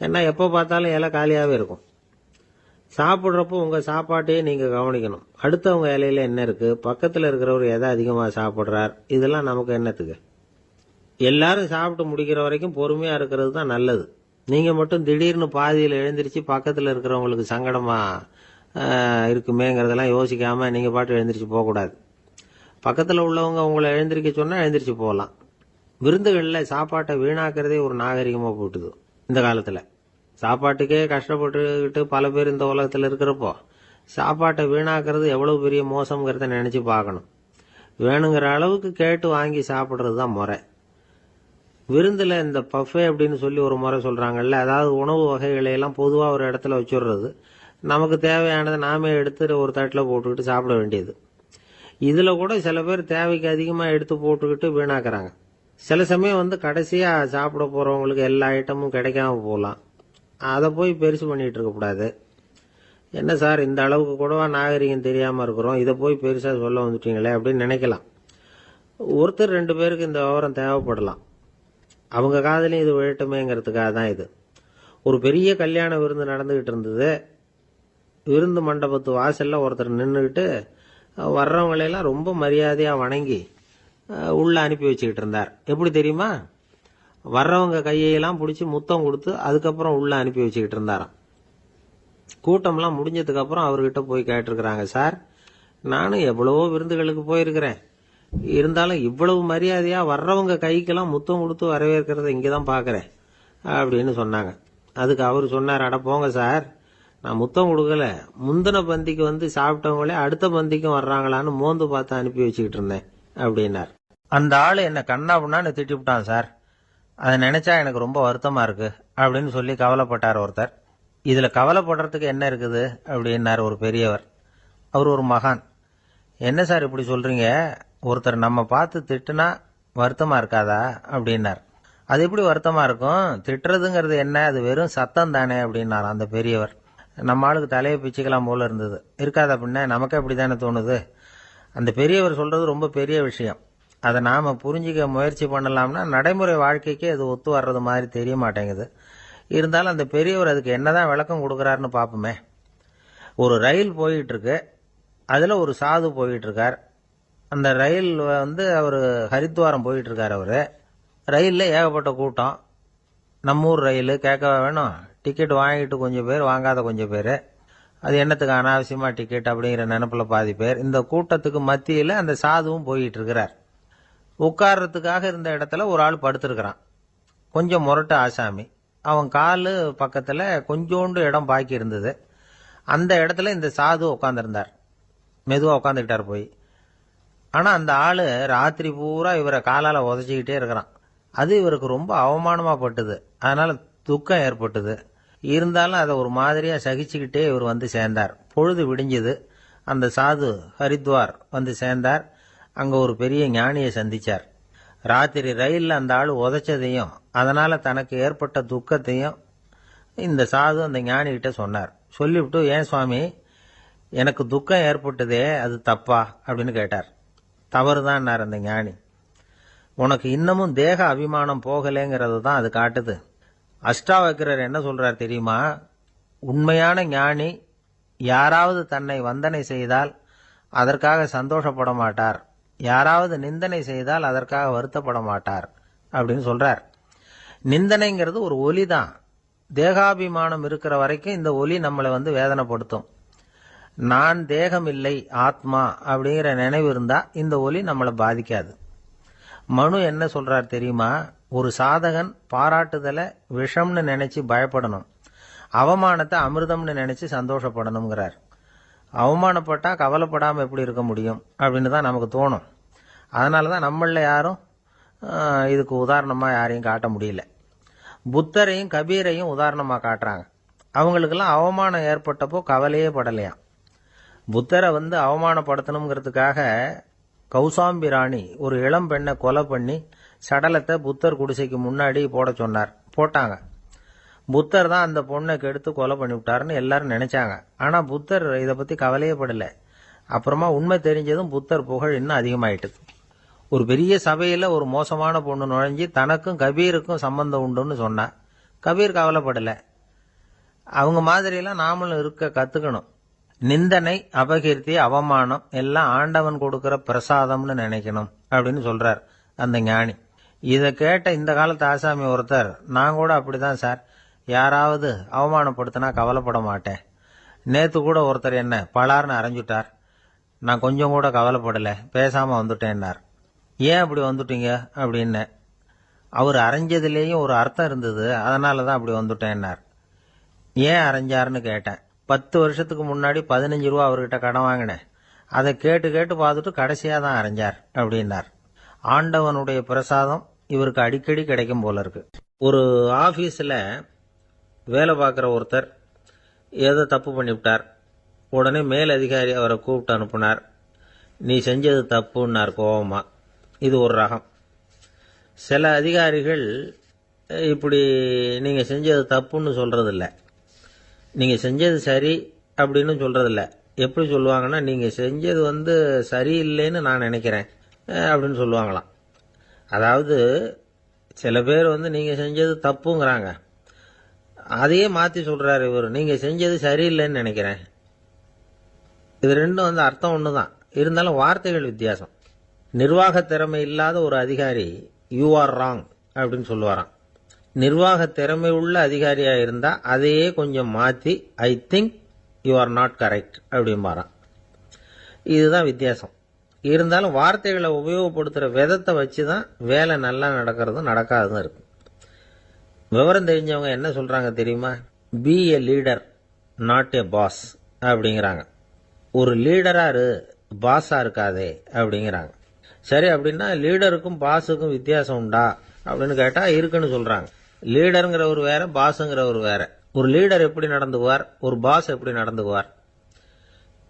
[SPEAKER 1] ஏன்னா எப்ப பார்த்தாலும் இலை காலியாவே இருக்கும். சாப்பிட்றப்போ உங்க சாப்பாட்டையே நீங்க கவனிக்கணும். அடுத்தவங்க இலையில என்ன இருக்கு, பக்கத்துல இருக்கிறவர் எதை அதிகமா சாப்பிடுறார், இதெல்லாம் நமக்கு என்னத்துக்கு? எல்லாரும் சாப்பிட்டு முடிக்கிற வரைக்கும் பொறுமையா இருக்கிறது தான் நல்லது. நீங்கள் மட்டும் திடீர்னு பாதியில் எழுந்திரிச்சு பக்கத்தில் இருக்கிறவங்களுக்கு சங்கடமா இருக்குமேங்கிறதெல்லாம் யோசிக்காமல் நீங்கள் பாட்டு எழுந்திரிச்சு போகக்கூடாது. பக்கத்தில் உள்ளவங்க உங்களை எழுந்திரிக்க சொன்னால் எழுந்திரிச்சு போகலாம். விருந்துகளில் சாப்பாட்டை வீணாக்கிறதே ஒரு நாகரிகமாக போட்டுது இந்த காலத்தில். சாப்பாட்டுக்கே கஷ்டப்பட்டுக்கிட்டு பல பேர் இந்த உலகத்தில் இருக்கிறப்போ சாப்பாட்டை வீணாக்கிறது எவ்வளவு பெரிய மோசங்கிறத நினச்சி பார்க்கணும். வேணுங்கிற அளவுக்கு கேட்டு வாங்கி சாப்பிட்றது தான் முறை. விருந்தில் இந்த பஃபே அப்படின்னு சொல்லி ஒரு முறை சொல்கிறாங்கல்ல, அதாவது உணவு வகைகளையெல்லாம் பொதுவாக ஒரு இடத்துல வச்சுடுறது, நமக்கு தேவையானதை நாமே எடுத்து ஒரு தட்டில் போட்டுக்கிட்டு சாப்பிட வேண்டியது. இதில் கூட சில பேர் தேவைக்கு அதிகமாக எடுத்து போட்டுக்கிட்டு வீணாக்குறாங்க. சில சமயம் கடைசியாக சாப்பிட போகிறவங்களுக்கு எல்லா ஐட்டமும் கிடைக்காம போகலாம். அதை போய் பெருசு பண்ணிகிட்டு இருக்கக்கூடாது. என்ன சார், இந்த அளவுக்கு கூடவா நாகரிகம் தெரியாமல் இருக்கிறோம், இதை போய் பெருசாக சொல்ல வந்துட்டீங்களே அப்படின்னு நினைக்கலாம். ஒருத்தர் 2 பேருக்கு இந்த விவரம் தேவைப்படலாம். அவங்க காதலையும் இது விழட்டுமேங்கிறதுக்காக தான் இது. ஒரு பெரிய கல்யாண விருந்து நடந்துகிட்டு இருந்தது. விருந்து மண்டபத்து வாசலில் ஒருத்தர் நின்றுக்கிட்டு வர்றவங்களையெல்லாம் ரொம்ப மரியாதையாக வணங்கி உள்ளே அனுப்பி வச்சுக்கிட்டு இருந்தார். எப்படி தெரியுமா? வர்றவங்க கையெல்லாம் பிடிச்சி முத்தம் கொடுத்து அதுக்கப்புறம் உள்ளே அனுப்பி வச்சுக்கிட்டு இருந்தாராம். கூட்டம்லாம் முடிஞ்சதுக்கப்புறம் அவர்கிட்ட போய் கேட்டிருக்கிறாங்க, சார் நானும் எவ்வளவோ விருந்துகளுக்கு போயிருக்கிறேன், இருந்தாலும் இவ்வளவு மரியாதையாக வர்றவங்க கைக்கெல்லாம் முத்தம் கொடுத்து வரவேற்கிறத இங்கே தான் பார்க்குறேன் அப்படின்னு சொன்னாங்க. அதுக்கு அவர் சொன்னார், அட போங்க சார், நான் முத்தம் கொடுக்கல, முந்தின பந்திக்கு சாப்பிட்டவங்களே அடுத்த பந்திக்கும் வர்றாங்களான்னு மோந்து பார்த்து அனுப்பி வச்சுக்கிட்டு இருந்தேன் அப்படின்னார். அந்த ஆள் என்னை கண்ணா புண்ணான்னு திட்டிவிட்டான் சார், அதை நினைச்சா எனக்கு ரொம்ப வருத்தமா இருக்கு அப்படின்னு சொல்லி கவலைப்பட்டார் ஒருத்தர். இதுல கவலைப்படுறதுக்கு என்ன இருக்குது அப்படின்னார் ஒரு பெரியவர். அவர் ஒரு மகான். என்ன சார் இப்படி சொல்றீங்க, ஒருத்தர் நம்ம பார்த்து திட்டுனா வருத்தமா இருக்காதா அப்படின்னார். அது எப்படி வருத்தமா இருக்கும், திட்டுறதுங்கிறது என்ன, அது வெறும் சத்தம் தானே அப்படின்னார் அந்த பெரியவர். நம்ம ஆளுக்கு தலையை பிச்சுக்கலாம் போல இருந்தது. இருக்காத அப்படின்னா நமக்கு அப்படி தானே தோணுது. அந்த பெரியவர் சொல்றது ரொம்ப பெரிய விஷயம். அதை நாம புரிஞ்சிக்க முயற்சி பண்ணலாம்னா நடைமுறை வாழ்க்கைக்கே அது ஒத்து வர்றது மாதிரி தெரிய மாட்டேங்குது. இருந்தாலும் அந்த பெரியவர் அதுக்கு என்னதான் விளக்கம் கொடுக்குறாருன்னு பார்ப்போமே. ஒரு ரயில் போயிட்டு இருக்கு, அதுல ஒரு சாது போயிட்டு இருக்கார். அந்த ரயில் அவர் ஹரித்வாரம் போயிட்டு இருக்கார். அவரு ரயில்ல ஏகப்பட்ட கூட்டம். நம்ம ஊர் ரயில் கேட்கவா வேணும், டிக்கெட் வாங்கிட்டு கொஞ்சம் பேர், வாங்காத கொஞ்சம் பேர். அது என்னத்துக்கு அனாவசியமா டிக்கெட் அப்படிங்கிற நினைப்புல பாதி பேர். இந்த கூட்டத்துக்கு மத்தியில் அந்த சாதுவும் போயிட்டு இருக்கிறார். உட்கார்றதுக்காக இருந்த இடத்துல ஒரு ஆள் படுத்திருக்கிறான், கொஞ்சம் முரட்டு ஆசாமி. அவன் காலு பக்கத்துல கொஞ்சோண்டு இடம் பாக்கி இருந்தது. அந்த இடத்துல இந்த சாது உட்காந்துருந்தார். மெதுவா உட்காந்துக்கிட்டார் போய். ஆனா அந்த ஆளு ராத்திரி பூரா இவரை காலால உதச்சிக்கிட்டே இருக்கிறான். அது இவருக்கு ரொம்ப அவமானமா பட்டுது. அதனால துக்கம் ஏற்பட்டது. இருந்தாலும் அதை ஒரு மாதிரியா சகிச்சுக்கிட்டே இவர் சேர்ந்தார். பொழுது விடிஞ்சது. அந்த சாது ஹரித்வார் சேர்ந்தார். அங்க ஒரு பெரிய ஞானியை சந்திச்சார். ராத்திரி ரயில்ல அந்த ஆள் உதைச்சதையும் அதனால தனக்கு ஏற்பட்ட துக்கத்தையும் இந்த சாது அந்த ஞானி கிட்ட சொன்னார். சொல்லிவிட்டு, ஏன் சுவாமி, எனக்கு துக்கம் ஏற்பட்டதே அது தப்பா அப்படின்னு கேட்டார். தவறுதான் அந்த ஞானி. உனக்கு இன்னமும் தேக அபிமானம் போகலேங்கிறது தான் அது காட்டுது. அஷ்டாவக்கிரர் என்ன சொல்றார் தெரியுமா? உண்மையான ஞானி யாராவது தன்னை வந்தனை செய்தால் அதற்காக சந்தோஷப்பட மாட்டார், யாராவது நிந்தனை செய்தால் அதற்காக வருத்தப்பட மாட்டார் அப்படின்னு சொல்றார். நிந்தனைங்கிறது ஒரு ஒலி தான். தேகாபிமானம் இருக்கிற வரைக்கும் இந்த ஒலி நம்மளை வேதனைப்படுத்தும். நான் தேகம் இல்லை, ஆத்மா அப்படிங்கிற நினைவு இருந்தா இந்த ஒலி நம்மளை பாதிக்காது. மனு என்ன சொல்றார் தெரியுமா? ஒரு சாதகன் பாராட்டுதலை விஷம்னு நினைச்சு பயப்படணும், அவமானத்தை அமிர்தம்னு நினைச்சு சந்தோஷப்படணுங்கிறார். அவமானப்பட்டா கவலைப்படாம எப்படி இருக்க முடியும் அப்படின்னு தான் நமக்கு தோணும். அதனாலதான் நம்மள யாரும் இதுக்கு உதாரணமா யாரையும் காட்ட முடியல. புத்தரையும் கபீரையும் உதாரணமா காட்டுறாங்க. அவங்களுக்கெல்லாம் அவமானம் ஏற்பட்டப்போ கவலையே படலையாம். புத்தரை அவமானப்படுத்தணுங்கிறதுக்காக கௌசாம்பி ராணி ஒரு இளம் பெண்ணை கொலை பண்ணி சடலத்தை புத்தர் குடிசைக்கு முன்னாடி போட சொன்னார். போட்டாங்க. புத்தர் தான் அந்த பொண்ணை கெடுத்து கொலை பண்ணி விட்டாருன்னு எல்லாரும் நினைச்சாங்க. ஆனா புத்தர் இதை பத்தி கவலையே படல. அப்புறமா உண்மை தெரிஞ்சதும் புத்தர் புகழ் இன்னும் அதிகமாயிட்டு. ஒரு பெரிய சபையில ஒரு மோசமான பொண்ணு நுழைஞ்சி தனக்கும் கபீருக்கும் சம்பந்தம் உண்டுன்னு சொன்னா கபீர் கவலைப்படல. அவங்க மாதிரியெல்லாம் நாமளும் இருக்க கத்துக்கணும். நிந்தனை, அபகீர்த்தி, அவமானம் எல்லாம் ஆண்டவன் கொடுக்கிற பிரசாதம்னு நினைக்கணும் அப்படின்னு சொல்றார் அந்த ஞானி. இதை கேட்ட இந்த காலத்து ஆசாமி ஒருத்தர், நான் கூட அப்படிதான் சார், யாராவது அவமானப்படுத்தினா கவலைப்பட மாட்டேன். நேற்று கூட ஒருத்தர் என்ன பலார்னு அரைஞ்சுட்டார். நான் கொஞ்சம் கூட கவலைப்படலை, பேசாமல் வந்துட்டேன்னார். ஏன் அப்படி வந்துட்டீங்க அப்படின்னு. அவர் அரைஞ்சதுலேயும் ஒரு அர்த்தம் இருந்தது, அதனால தான் அப்படி வந்துட்டேன்னார். ஏன் அரைஞ்சாருன்னு கேட்டேன். 10 வருஷத்துக்கு முன்னாடி 15 ரூபா அவர்கிட்ட கடன் வாங்கினேன். அதை கேட்டு கேட்டு பார்த்துட்டு கடைசியாக தான் அரைஞ்சார் அப்படின்னார். ஆண்டவனுடைய பிரசாதம் இவருக்கு அடிக்கடி கிடைக்கும் போல இருக்கு. ஒரு ஆஃபீஸில் வேலை பார்க்குற ஒருத்தர் ஏதோ தப்பு பண்ணிவிட்டார். உடனே மேல் அதிகாரி அவரை கூப்பிட்டு அனுப்புனார். நீ செஞ்சது தப்புன்னார் கோபமா. இது ஒரு ரகம். சில அதிகாரிகள் இப்படி நீங்கள் செஞ்சது தப்புன்னு சொல்கிறதில்ல, நீங்கள் செஞ்சது சரி அப்படின்னு சொல்கிறதில்ல. எப்படி சொல்லுவாங்கன்னா, நீங்கள் செஞ்சது சரியில்லைன்னு நான் நினைக்கிறேன் அப்படின்னு சொல்லுவாங்களாம். அதாவது சில பேர் நீங்கள் செஞ்சது தப்புங்கிறாங்க, அதையே மாற்றி சொல்கிறாரு இவர், நீங்கள் செஞ்சது சரியில்லைன்னு நினைக்கிறேன். இது ரெண்டும் அர்த்தம் ஒன்று தான், இருந்தாலும் வார்த்தைகள் வித்தியாசம். நிர்வாக திறமை இல்லாத ஒரு அதிகாரி யூ ஆர் ராங் அப்படின்னு சொல்லுவாராம். நிர்வாக திறமை உள்ள அதிகாரியாக இருந்தால் அதையே கொஞ்சம் மாற்றி I think you are not correct அப்படிம்பாராம். இதுதான் வித்தியாசம். இருந்தாலும் வார்த்தைகளை உபயோகப்படுத்துகிற விதத்தை வச்சு தான் வேலை நல்லா நடக்கிறதும் நடக்காததும் இருக்கு. விவரம் தெரிஞ்சவங்க என்ன சொல்கிறாங்க தெரியுமா? Be a leader not a boss அப்படிங்கிறாங்க. ஒரு லீடராக பாஸாக இருக்காதே அப்படிங்கிறாங்க. சரி, அப்படின்னா லீடருக்கும் பாஸுக்கும் வித்தியாசம் உண்டா அப்படின்னு கேட்டால் இருக்குன்னு சொல்கிறாங்க. லீடருங்கிறவர் வேற, பாஸுங்கிறவர் வேற. ஒரு லீடர் எப்படி நடந்துக்குவார், ஒரு பாஸ் எப்படி நடந்துக்குவார்,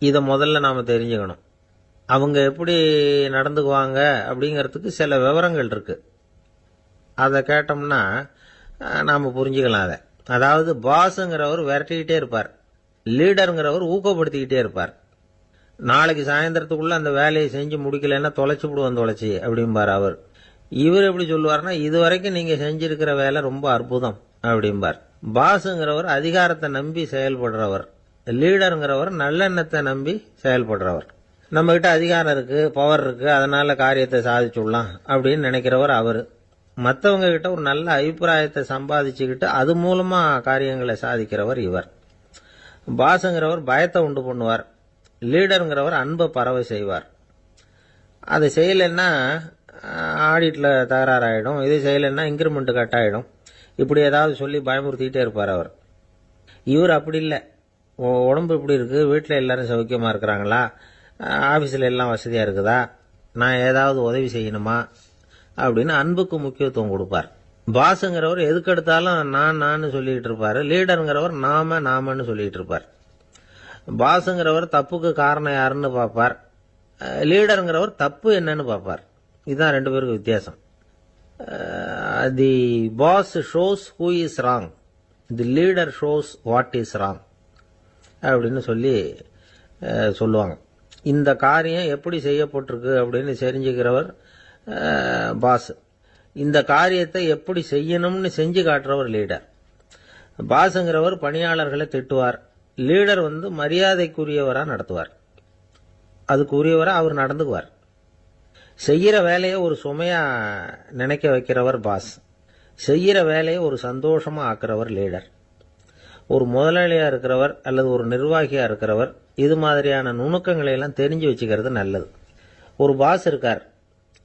[SPEAKER 1] இதை முதல்ல நாம் தெரிஞ்சுக்கணும். அவங்க எப்படி நடந்துக்குவாங்க அப்படிங்கிறதுக்கு சில விவரங்கள் இருக்குது. அதை கேட்டோம்னா நாம் புரிஞ்சுக்கலாம் அதை. அதாவது பாஸுங்கிறவர் விரட்டிக்கிட்டே இருப்பார், லீடருங்கிறவர் ஊக்கப்படுத்திக்கிட்டே இருப்பார். நாளைக்கு சாயந்தரத்துக்குள்ளே அந்த வேலையை செஞ்சு முடிக்கலைன்னா தொலைச்சி விடுவோம் தொலைச்சி அப்படிம்பார் அவர். இவர் எப்படி சொல்லுவார்னா, இது வரைக்கும் நீங்கள் செஞ்சிருக்கிற வேலை ரொம்ப அற்புதம் அப்படிம்பார். பாஸுங்கிறவர் அதிகாரத்தை நம்பி செயல்படுறவர், லீடருங்கிறவர் நல்லெண்ணத்தை நம்பி செயல்படுறவர். நம்மகிட்ட அதிகாரம் இருக்குது, பவர் இருக்குது, அதனால் காரியத்தை சாதிச்சுடலாம் அப்படின்னு நினைக்கிறவர் அவர். மற்றவங்க கிட்ட ஒரு நல்ல அபிப்பிராயத்தை சம்பாதிச்சுக்கிட்டு அது மூலமாக காரியங்களை சாதிக்கிறவர் இவர். பாஸுங்கிறவர் பயத்தை உண்டு பண்ணுவார், லீடருங்கிறவர் அன்பை பரவ செய்வார். அதை செய்யலைன்னா ஆடிட்டில் தகராறாயிடும், இது செய்யலைன்னா இன்க்ரிமெண்ட் கட் ஆகிடும், இப்படி ஏதாவது சொல்லி பயமுறுத்திக்கிட்டே இருப்பார் அவர். இவர் அப்படி இல்லை. உடம்பு இப்படி இருக்குது, வீட்டில் எல்லோரும் சௌக்கியமாக இருக்கிறாங்களா, ஆஃபீஸில் எல்லாம் வசதியாக இருக்குதா, நான் ஏதாவது உதவி செய்யணுமா அப்படின்னு அன்புக்கு முக்கியத்துவம் கொடுப்பார். பாஸுங்கிறவர் எதுக்கெடுத்தாலும் நான் சொல்லிகிட்டு இருப்பார், லீடருங்கிறவர் நாமன்னு சொல்லிகிட்டு இருப்பார். பாஸுங்கிறவர் தப்புக்கு காரணம் யாருன்னு பார்ப்பார், லீடருங்கிறவர் தப்பு என்னன்னு பார்ப்பார். இதுதான் ரெண்டு பேருக்கு வித்தியாசம். The boss shows who is wrong, the leader shows what is wrong அப்படின்னு சொல்லுவாங்க. இந்த காரியம் எப்படி செய்யப்பட்டிருக்கு அப்படின்னு தெரிஞ்சுக்கிறவர் பாஸ், இந்த காரியத்தை எப்படி செய்யணும்னு செஞ்சு காட்டுறவர் லீடர். பாஸுங்கிறவர் பணியாளர்களை திட்டுவார், லீடர் மரியாதைக்குரியவராக நடத்துவார், அதுக்குரியவராக அவர் நடந்துக்குவார். செய்கிற வேலையை ஒரு சுமையாக நினைக்க வைக்கிறவர் பாஸ், செய்கிற வேலையை ஒரு சந்தோஷமாக ஆக்குறவர் லீடர். ஒரு முதலாளியாக இருக்கிறவர் அல்லது ஒரு நிர்வாகியாக இருக்கிறவர் இது மாதிரியான நுணுக்கங்களை எல்லாம் தெரிஞ்சு வச்சுக்கிறது நல்லது. ஒரு பாஸ் இருக்கார்,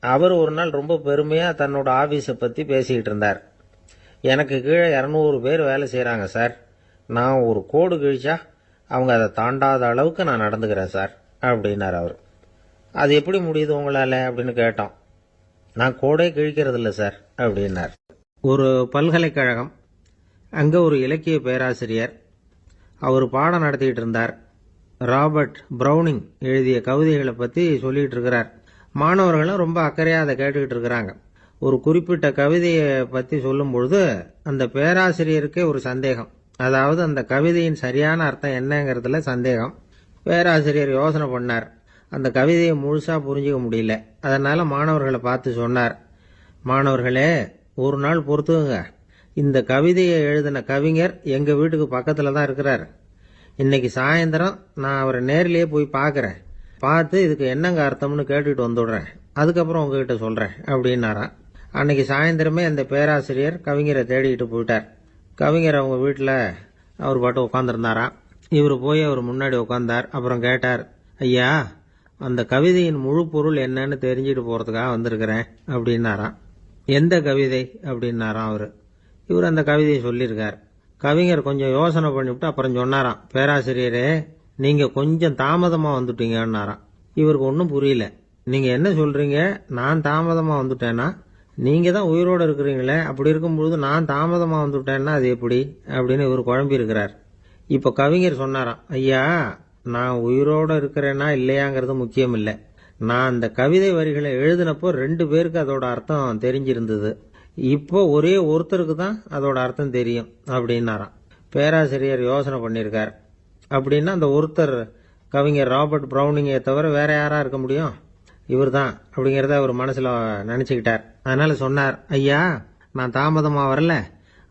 [SPEAKER 1] அவர் ஒரு நாள் ரொம்ப பெருமையாக தன்னோட ஆஃபீஸை பற்றி பேசிக்கிட்டு இருந்தார். எனக்கு கீழே 200 பேர் வேலை செய்கிறாங்க சார், நான் ஒரு கோடு கிழிச்சா அவங்க அதை தாண்டாத அளவுக்கு நான் நடந்துக்கிறேன் சார் அப்படின்னார் அவர். அது எப்படி முடியுது உங்களால் அப்படின்னு கேட்டோம். நான் கோடே கிழிக்கிறது இல்லை சார் அப்படின்னார். ஒரு பல்கலைக்கழகம், அங்கே ஒரு இலக்கிய பேராசிரியர், அவர் பாடம் நடத்திக்கிட்டு இருந்தார். ராபர்ட் ப்ரௌனிங் எழுதிய கவிதைகளை பற்றி சொல்லிகிட்டு இருக்கிறார். மாணவர்களும் ரொம்ப அக்கறையாக அதை கேட்டுக்கிட்டு இருக்கிறாங்க. ஒரு குறிப்பிட்ட கவிதையை பற்றி சொல்லும் பொழுது அந்த பேராசிரியருக்கே ஒரு சந்தேகம், அதாவது அந்த கவிதையின் சரியான அர்த்தம் என்னங்கிறதுல சந்தேகம். பேராசிரியர் யோசனை பண்ணார், அந்த கவிதையை முழுசாக புரிஞ்சிக்க முடியல. அதனால் மாணவர்களை பார்த்து சொன்னார், மாணவர்களே ஒரு நாள் பொறுத்துங்க, இந்த கவிதையை எழுதின கவிஞர் எங்கள் வீட்டுக்கு பக்கத்தில் தான் இருக்கிறார். இன்னைக்கு சாயந்தரம் நான் அவரை நேரிலேயே போய் பார்க்குறேன், பார்த்து இதுக்கு என்னங்க அர்த்தம்னு கேட்டுட்டு வந்துடுறேன், அதுக்கப்புறம் உங்ககிட்ட சொல்கிறேன் அப்படின்னாராம். அன்னைக்கு சாயந்தரமே அந்த பேராசிரியர் கவிஞரை தேடிக்கிட்டு போயிட்டார். கவிஞர் அவங்க வீட்டில் அவர் பாட்டு உட்காந்துருந்தாராம். இவர் போய் அவர் முன்னாடி உட்காந்தார். அப்புறம் கேட்டார், ஐயா, அந்த கவிதையின் முழு பொருள் என்னன்னு தெரிஞ்சுட்டு போகிறதுக்காக வந்திருக்கிறேன் அப்படின்னாராம். எந்த கவிதை அப்படின்னாராம் அவர். இவர் அந்த கவிதையை சொல்லியிருக்கார். கவிஞர் கொஞ்சம் யோசனை பண்ணிவிட்டு அப்புறம் சொன்னாராம், பேராசிரியரே, நீங்கள் கொஞ்சம் தாமதமாக வந்துட்டீங்கன்னாராம். இவருக்கு ஒன்றும் புரியல. நீங்கள் என்ன சொல்கிறீங்க? நான் தாமதமாக வந்துட்டேன்னா? நீங்கள் தான் உயிரோடு இருக்கிறீங்களே, அப்படி இருக்கும்பொழுது நான் தாமதமாக வந்துட்டேன்னா அது எப்படி அப்படின்னு இவர் குழம்பி இருக்கிறார். இப்போ கவிஞர் சொன்னாராம், ஐயா, நான் உயிரோடு இருக்கிறேன்னா இல்லையாங்கிறது முக்கியம் இல்லை. நான் அந்த கவிதை வரிகளை எழுதினப்போ 2 பேருக்கு அதோட அர்த்தம் தெரிஞ்சிருந்தது. இப்போ ஒரே ஒருத்தருக்கு தான் அதோட அர்த்தம் தெரியும் அப்படின்னாராம். பேராசிரியர் யோசனை பண்ணியிருக்கார். அப்படின்னா அந்த ஒருத்தர் கவிஞர் ராபர்ட் ப்ரௌனிங்கை தவிர வேற யாரா இருக்க முடியும்? இவர் தான் அப்படிங்கிறத அவர் மனசில் நினச்சிக்கிட்டார். அதனால சொன்னார், ஐயா, நான் தாமதமாக வரல,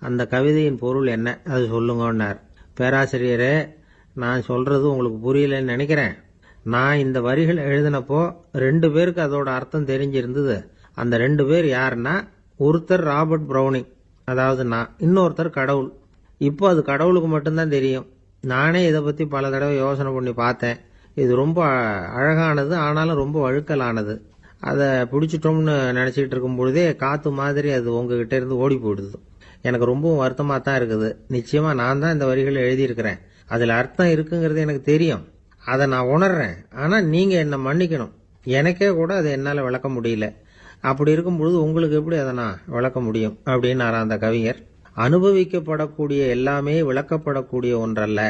[SPEAKER 1] அந்த கவிதையின் பொருள் என்ன அது சொல்லுங்கன்னார். பேராசிரியரே, நான் சொல்றது உங்களுக்கு புரியலன்னு நினைக்கிறேன். நான் இந்த வரிகள் எழுதினப்போ 2 பேருக்கு அதோட அர்த்தம் தெரிஞ்சிருந்தது. அந்த 2 பேர் யாருன்னா, ஒருத்தர் ராபர்ட் ப்ரௌனிங், அதாவது நான், இன்னொருத்தர் கடவுள். இப்போ அது கடவுளுக்கு மட்டும்தான் தெரியும். நானே இதை பற்றி பல தடவை யோசனை பண்ணி பார்த்தேன். இது ரொம்ப அழகானது, ஆனாலும் ரொம்ப வழுக்கலானது. அதை பிடிச்சிட்டோம்னு நினச்சிக்கிட்டு இருக்கும் பொழுதே காற்று மாதிரி அது உங்ககிட்ட இருந்து ஓடி போயிடுது. எனக்கு ரொம்பவும் வருத்தமாக தான் இருக்குது. நிச்சயமாக நான் தான் இந்த வரிகளை எழுதியிருக்கிறேன். அதில் அர்த்தம் இருக்குங்கிறது எனக்கு தெரியும். அதை நான் உணர்றேன். ஆனால் நீங்கள் என்னை மன்னிக்கணும். எனக்கே கூட அதை என்னால் விளக்க முடியல. அப்படி இருக்கும் பொழுது உங்களுக்கு எப்படி அதை நான் விளக்க முடியும் அப்படின்னாரா அந்த கவிஞர். அனுபவிக்கப்படக்கூடிய எல்லாமே விளக்கப்படக்கூடிய ஒன்றல்ல,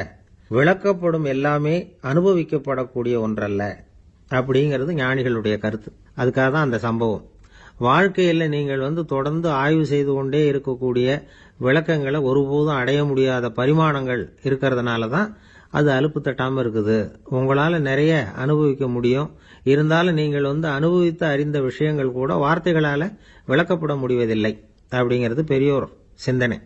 [SPEAKER 1] விளக்கப்படும் எல்லாமே அனுபவிக்கப்படக்கூடிய ஒன்றல்ல அப்படிங்கிறது ஞானிகளுடைய கருத்து. அதுக்காக தான் அந்த சம்பவம். வாழ்க்கையில் நீங்கள் தொடர்ந்து ஆய்வு செய்து கொண்டே இருக்கக்கூடிய விளக்கங்களை ஒருபோதும் அடைய முடியாத பரிமாணங்கள் இருக்கிறதுனால தான் அது அலுப்பு தட்டாமல் இருக்குது. உங்களால் நிறைய அனுபவிக்க முடியும். இருந்தாலும் நீங்கள் அனுபவித்து அறிந்த விஷயங்கள் கூட வார்த்தைகளால் விளக்கப்பட முடிவதில்லை அப்படிங்கிறது பெரியோர் சிந்தனை.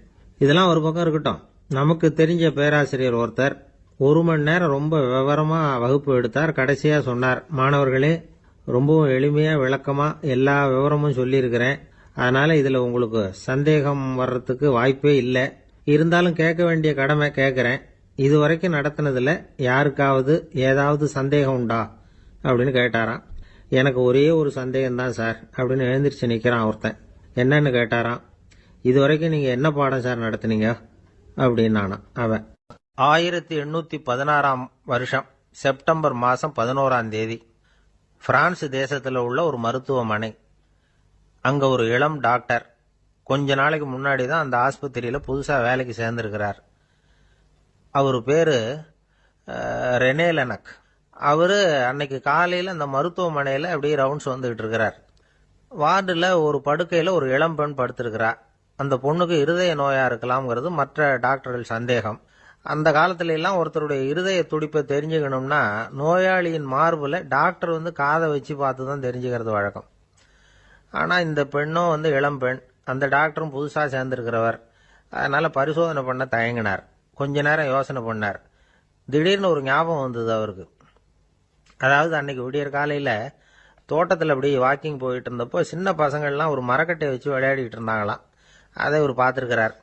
[SPEAKER 1] இதெல்லாம் ஒரு பக்கம் இருக்கட்டும். நமக்கு தெரிஞ்ச பேராசிரியர் ஒருத்தர் 1 மணி நேரம் ரொம்ப விவரமாக வகுப்பு எடுத்தார். கடைசியாக சொன்னார், மாணவர்களே, ரொம்பவும் எளிமையாக விளக்கமாக எல்லா விவரமும் சொல்லியிருக்கிறேன். அதனால் இதில் உங்களுக்கு சந்தேகம் வர்றதுக்கு வாய்ப்பே இல்லை. இருந்தாலும் கேட்க வேண்டிய கடமை கேட்குறேன். இது வரைக்கும் நடத்தினதில் யாருக்காவது ஏதாவது சந்தேகம் உண்டா அப்படின்னு கேட்டாராம். எனக்கு ஒரே ஒரு சந்தேகம்தான் சார் அப்படின்னு எழுந்திரிச்சு நிற்கிறான் ஒருத்தன். என்னன்னு கேட்டாராம். இது வரைக்கும் நீங்கள் என்ன பாடம் சார் நடத்துனீங்க அப்படின்னானா அவன். 1816 வருஷம் செப்டம்பர் மாதம் 11ஆம் தேதி பிரான்ஸ் தேசத்தில் உள்ள ஒரு மருத்துவமனை. அங்கே ஒரு இளம் டாக்டர் கொஞ்ச நாளைக்கு முன்னாடி தான் அந்த ஆஸ்பத்திரியில் புதுசாக வேலைக்கு சேர்ந்துருக்கிறார். அவர் பேர் ரெனே லெனக். அவர் அன்னைக்கு காலையில் அந்த மருத்துவமனையில் அப்படியே ரவுண்ட்ஸ் வந்துக்கிட்டு இருக்கிறார். வார்டில் ஒரு படுக்கையில் ஒரு இளம் பெண் படுத்திருக்கிறார். அந்த பொண்ணுக்கு இருதய நோயாக இருக்கலாம்ங்கிறது மற்ற டாக்டர்கள் சந்தேகம். அந்த காலத்துல எல்லாம் ஒருத்தருடைய இருதய துடிப்பை தெரிஞ்சுக்கணும்னா நோயாளியின் மார்பில் டாக்டர் காதை வச்சு பார்த்து தான் தெரிஞ்சுக்கிறது வழக்கம். ஆனால் இந்த பெண்ணும் இளம் பெண், அந்த டாக்டரும் புதுசாக சேர்ந்திருக்கிறவர். அதனால் பரிசோதனை பண்ண தயங்கினார். கொஞ்ச நேரம் யோசனை பண்ணார். திடீர்னு ஒரு ஞாபகம் வந்தது அவருக்கு. அதாவது அன்னைக்கு விடியற் காலையில் தோட்டத்தில் அப்படியே வாக்கிங் போயிட்டு இருந்தப்போ சின்ன பசங்கள்லாம் ஒரு மரக்கட்டையை வச்சு விளையாடிட்டு இருந்தாங்களாம். அதை இவர் பார்த்துருக்கிறார்.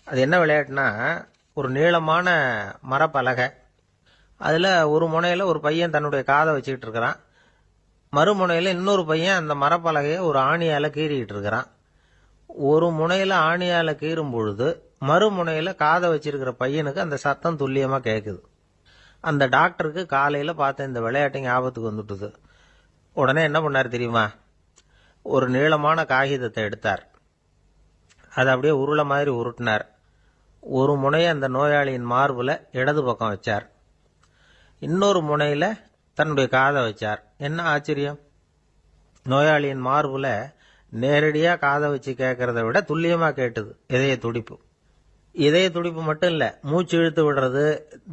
[SPEAKER 1] அது என்ன விளையாட்டுனா, ஒரு நீளமான மரப்பலகை, அதில் ஒரு முனையில் ஒரு பையன் தன்னுடைய காதை வச்சுக்கிட்டு இருக்கிறான். மறுமுனையில் இன்னொரு பையன் அந்த மரப்பலகையை ஒரு ஆணியால் கீறிக்கிட்டு இருக்கிறான். ஒரு முனையில் ஆணியால் கீறும் பொழுது மறுமுனையில் காதை வச்சிருக்கிற பையனுக்கு அந்த சத்தம் துல்லியமாக கேட்குது. அந்த டாக்டருக்கு காலையில் பார்த்த இந்த விளையாட்டு ஞாபகத்துக்கு வந்துட்டுது. உடனே என்ன பண்ணார் தெரியுமா? ஒரு நீளமான காகிதத்தை எடுத்தார். அதை அப்படியே உருளை மாதிரி உருட்டினார். ஒரு முனையை அந்த நோயாளியின் மார்பில் இடது பக்கம் வச்சார். இன்னொரு முனையில் தன்னுடைய காதை வச்சார். என்ன ஆச்சரியம்! நோயாளியின் மார்பில் நேரடியாக காதை வச்சு கேட்கறத விட துல்லியமாக கேட்டுது இதய துடிப்பு. இதய துடிப்பு மட்டும் இல்லை, மூச்சு இழுத்து விடுறது,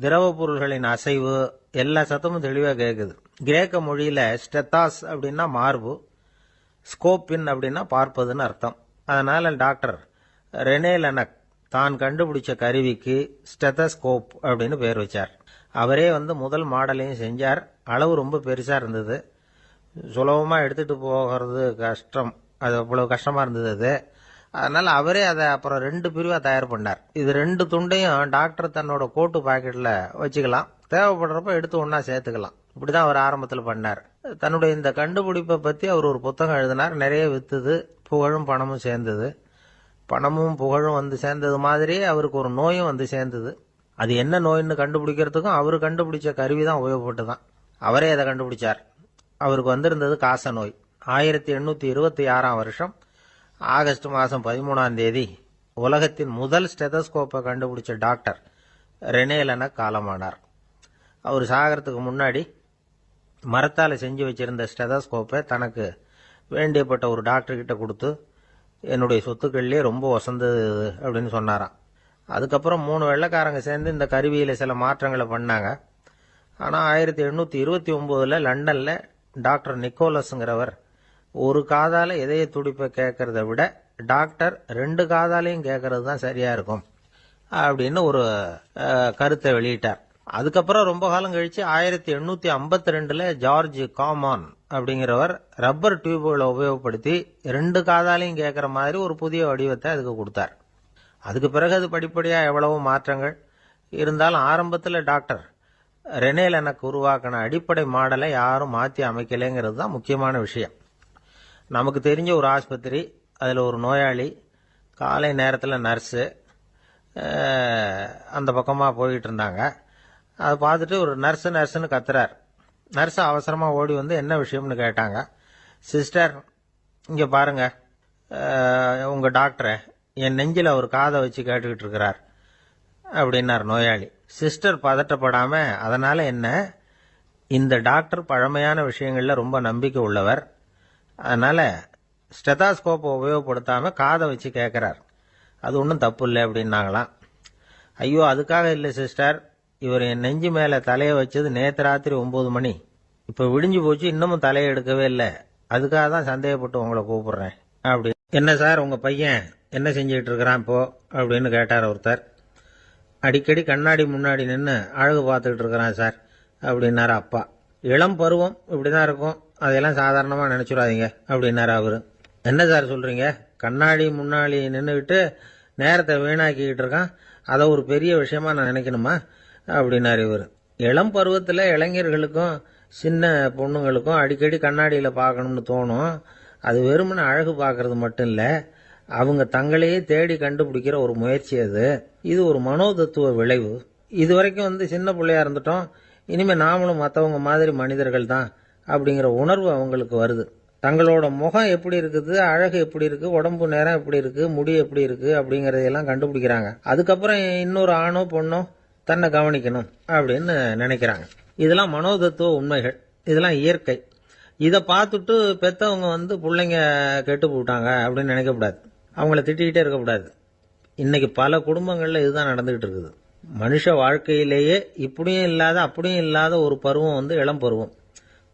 [SPEAKER 1] திரவ பொருள்களின் அசைவு, எல்லா சத்தமும் தெளிவாக கேட்குது. கிரேக்க மொழியில் ஸ்டெத்தாஸ் அப்படின்னா மார்பு, ஸ்கோப்பின் அப்படின்னா பார்ப்பதுன்னு அர்த்தம். அதனால் டாக்டர் ரெனே லெனக் தான் கண்டுபிடிச்ச கருவிக்கு ஸ்டெத்தஸ்கோப் அப்படின்னு பேர் வச்சார். அவரே முதல் மாடலையும் செஞ்சார். அளவு ரொம்ப பெருசாக இருந்தது. சுலபமாக எடுத்துகிட்டு போகிறது கஷ்டம். அது அவ்வளோ கஷ்டமாக இருந்தது. அது அதனால அவரே அதை அப்புறம் 2 பிரிவா தயார் பண்ணார். இது 2 துண்டையும் டாக்டர் தன்னோட கோட்டு பாக்கெட்ல வச்சுக்கலாம், தேவைப்படுறப்ப எடுத்து ஒன்னா சேர்த்துக்கலாம். இப்படிதான் அவர் ஆரம்பத்தில் பண்ணார். தன்னுடைய இந்த கண்டுபிடிப்பை பத்தி அவர் ஒரு புத்தகம் எழுதினார். நிறைய வித்துது, புகழும் பணமும் சேர்ந்தது. பணமும் புகழும் வந்து சேர்ந்தது மாதிரியே அவருக்கு ஒரு நோயும் வந்து சேர்ந்தது. அது என்ன நோயின்னு கண்டுபிடிக்கிறதுக்கும் அவரு கண்டுபிடிச்ச கருவி தான் உபயோகப்பட்டுதான். அவரே அதை கண்டுபிடிச்சார். அவருக்கு வந்திருந்தது காச நோய். 1826ஆம் வருஷம் ஆகஸ்ட் மாதம் 13ஆம் தேதி உலகத்தின் முதல் ஸ்டெதஸ்கோப்பை கண்டுபிடிச்ச டாக்டர் ரெனே லெனக் காலமானார். அவர் சாகிறதுக்கு முன்னாடி மரத்தால் செஞ்சு வச்சிருந்த ஸ்டெதஸ்கோப்பை தனக்கு வேண்டியப்பட்ட ஒரு டாக்டர்கிட்ட கொடுத்து, என்னுடைய சொத்துக்கள்லேயே ரொம்ப வசந்தது அப்படின்னு சொன்னாராம். அதுக்கப்புறம் 3 வெள்ளைக்காரங்க சேர்ந்து இந்த கருவியில் சில மாற்றங்களை பண்ணாங்க. ஆனால் 1829 லண்டனில் டாக்டர் நிக்கோலஸ்ங்கிறவர் ஒரு காதால இதய துடிப்பை கேட்கறத விட டாக்டர் 2 காதாலையும் கேட்கறது தான் சரியா இருக்கும் அப்படின்னு ஒரு கருத்தை வெளியிட்டார். அதுக்கப்புறம் ரொம்ப காலம் கழிச்சு 1852 ஜார்ஜ் காமான் அப்படிங்கிறவர் ரப்பர் டியூப்களை உபயோகப்படுத்தி 2 காதாலையும் கேட்கற மாதிரி ஒரு புதிய வடிவத்தை அதுக்கு கொடுத்தார். அதுக்கு பிறகு அது படிப்படியா எவ்வளவோ மாற்றங்கள் இருந்தாலும் ஆரம்பத்தில் டாக்டர் ரெனே லெனக் உருவாக்கின அடிப்படை மாடலை யாரும் மாற்றி அமைக்கலைங்கிறது தான் முக்கியமான விஷயம். நமக்கு தெரிஞ்ச ஒரு ஆஸ்பத்திரி, அதில் ஒரு நோயாளி, காலை நேரத்தில் நர்ஸு அந்த பக்கமாக போயிட்டு இருந்தாங்க. அதை பார்த்துட்டு ஒரு நர்ஸுன்னு கத்துறார். நர்ஸு அவசரமாக ஓடி வந்து என்ன விஷயம்னு கேட்டாங்க. சிஸ்டர், இங்கே பாருங்க, உங்கள் டாக்டரை என் நெஞ்சில் அவர் காதை வச்சு கேட்டுக்கிட்டு இருக்கிறார் அப்படின்னார் நோயாளி. சிஸ்டர் பதட்டப்படாம, அதனால என்ன, இந்த டாக்டர் பழமையான விஷயங்கள்ல ரொம்ப நம்பிக்கை உள்ளவர், அதனால ஸ்டெதாஸ்கோப்பை உபயோகப்படுத்தாம காதை வச்சு கேட்கிறார், அது ஒன்றும் தப்பு இல்லை அப்படின்னாங்களாம். ஐயோ, அதுக்காக இல்லை சிஸ்டர், இவர் என் நெஞ்சு மேல தலையை வச்சது நேற்று ராத்திரி 9 மணி, இப்ப விடிஞ்சு போச்சு, இன்னமும் தலையை எடுக்கவே இல்லை, அதுக்காக தான் சந்தேகப்பட்டு உங்களை கூப்பிடுறேன் அப்படி. என்ன சார், உங்க பையன் என்ன செஞ்சுக்கிட்டு இருக்கிறான் இப்போ அப்படின்னு கேட்டார் ஒருத்தர். அடிக்கடி கண்ணாடி முன்னாடி நின்று அழகு பார்த்துக்கிட்டு இருக்கிறான் சார் அப்படின்னாரு அப்பா. இளம் பருவம் இப்படிதான் இருக்கும், அதையெல்லாம் சாதாரணமாக நினைச்சுடாதீங்க அப்படின்னாரு அவரு. என்ன சார் சொல்றீங்க, கண்ணாடி முன்னாடி நின்றுக்கிட்டு நேரத்தை வீணாக்கிக்கிட்டு இருக்கான், அதை ஒரு பெரிய விஷயமா நான் நினைக்கணுமா அப்படின்னாரு இவர். இளம் பருவத்தில் இளைஞர்களுக்கும் சின்ன பொண்ணுங்களுக்கும் அடிக்கடி கண்ணாடியில் பார்க்கணும்னு தோணும். அது வெறுமனே அழகு பார்க்கறது மட்டும் இல்லை, அவங்க தங்களையே தேடி கண்டுபிடிக்கிற ஒரு முயற்சி அது. இது ஒரு மனோதத்துவ விளைவு. இது வரைக்கும் சின்ன பிள்ளையா இருந்துட்டோம், இனிமே நாமளும் மற்றவங்க மாதிரி மனிதர்கள் தான் அப்படிங்கிற உணர்வு அவங்களுக்கு வருது. தங்களோட முகம் எப்படி இருக்குது, அழகு எப்படி இருக்கு, உடம்பு நேரம் எப்படி இருக்கு, முடி எப்படி இருக்கு அப்படிங்கறதையெல்லாம் கண்டுபிடிக்கிறாங்க. அதுக்கப்புறம் இன்னொரு ஆணோ பொண்ணோ தன்னை கவனிக்கணும் அப்படின்னு நினைக்கிறாங்க. இதெல்லாம் மனோதத்துவ உண்மைகள், இதெல்லாம் இயற்கை. இதை பார்த்துட்டு பெத்தவங்க பிள்ளைங்க கெட்டு போட்டாங்க அப்படின்னு நினைக்கக்கூடாது, அவங்கள திட்டிக்கிட்டே இருக்கக்கூடாது. இன்னைக்கு பல குடும்பங்கள்ல இதுதான் நடந்துகிட்டு இருக்குது. மனுஷ வாழ்க்கையிலேயே இப்படியும் இல்லாத அப்படியும் இல்லாத ஒரு பருவம் இளம் பருவம்.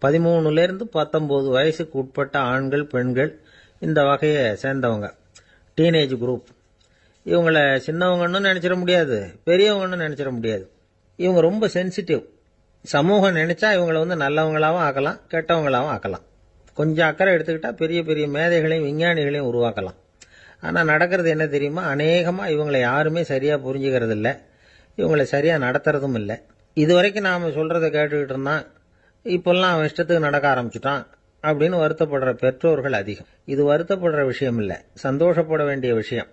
[SPEAKER 1] 13லேருந்து 19 வயசுக்கு உட்பட்ட ஆண்கள் பெண்கள் இந்த வகையை சேர்ந்தவங்க, டீனேஜ் குரூப். இவங்களை சின்னவங்கன்னு நினைச்சிட முடியாது, பெரியவங்கன்னு நினைச்சிட முடியாது. இவங்க ரொம்ப சென்சிட்டிவ். சமூகம் நினைச்சா இவங்களை நல்லவங்களாவும் ஆக்கலாம், கெட்டவங்களாவும் ஆக்கலாம். கொஞ்சம் அக்கறை எடுத்துக்கிட்டா பெரிய பெரிய மேதைகளையும் விஞ்ஞானிகளையும் உருவாக்கலாம். ஆனால் நடக்கிறது என்ன தெரியுமா, அநேகமாக இவங்களை யாருமே சரியாக புரிஞ்சுக்கிறது இல்லை, இவங்களை சரியாக நடத்துறதும் இல்லை. இது வரைக்கும் நாம் சொல்கிறத கேட்டுக்கிட்டு இருந்தான், இப்பெல்லாம் அவன் இஷ்டத்துக்கு நடக்க ஆரம்பிச்சுட்டான் அப்படின்னு வருத்தப்படுற பெற்றோர்கள் அதிகம். இது வருத்தப்படுற விஷயம் இல்லை, சந்தோஷப்பட வேண்டிய விஷயம்.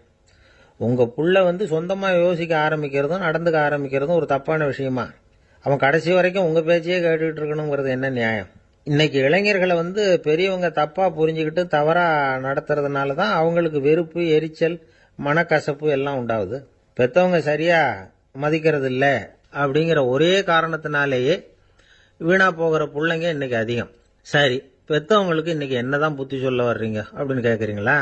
[SPEAKER 1] உங்கள் புள்ள சொந்தமாக யோசிக்க ஆரம்பிக்கிறதும் நடந்துக்க ஆரம்பிக்கிறதும் ஒரு தப்பான விஷயமா? அவன் கடைசி வரைக்கும் உங்கள் பேச்சையே கேட்டுக்கிட்டு இருக்கணுங்கிறது என்ன நியாயம்? இன்னைக்கு இளைஞர்களை பெரியவங்க தப்பா புரிஞ்சுக்கிட்டு தவறா நடத்துறதுனால தான் அவங்களுக்கு வெறுப்பு, எரிச்சல், மனக்கசப்பு எல்லாம் உண்டாகுது. பெத்தவங்க சரியா மதிக்கிறது இல்லை அப்படிங்கிற ஒரே காரணத்தினாலேயே வீணா போகிற பிள்ளைங்க இன்னைக்கு அதிகம். சரி, பெத்தவங்களுக்கு இன்னைக்கு என்னதான் புத்தி சொல்ல வர்றீங்க அப்படின்னு கேட்குறீங்களா?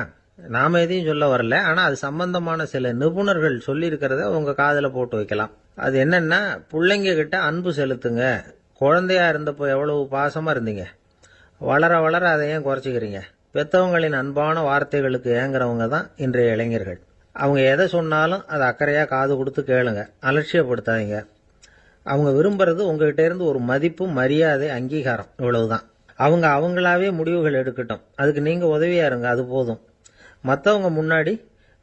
[SPEAKER 1] நாம எதையும் சொல்ல வரல, ஆனா அது சம்பந்தமான சில நிபுணர்கள் சொல்லி இருக்கிறத உங்க காதுல போட்டு வைக்கலாம். அது என்னன்னா, பிள்ளைங்க கிட்ட அன்பு செலுத்துங்க. குழந்தையா இருந்தப்போ எவ்வளவு பாசமா இருந்தீங்க, வளர வளர அதை ஏன் குறைச்சிக்கிறீங்க? பெத்தவங்களின் அன்பான வார்த்தைகளுக்கு ஏங்குறவங்க தான் இன்றைய இளைஞர்கள். அவங்க எதை சொன்னாலும் அதை அக்கறையா காது கொடுத்து கேளுங்க, அலட்சியப்படுத்தாதீங்க. அவங்க விரும்புறது உங்ககிட்ட இருந்து ஒரு மதிப்பு, மரியாதை, அங்கீகாரம், இவ்வளவுதான். அவங்களாவே முடிவுகள் எடுக்கட்டும், அதுக்கு நீங்க உதவியா இருங்க, அது போதும். மற்றவங்க முன்னாடி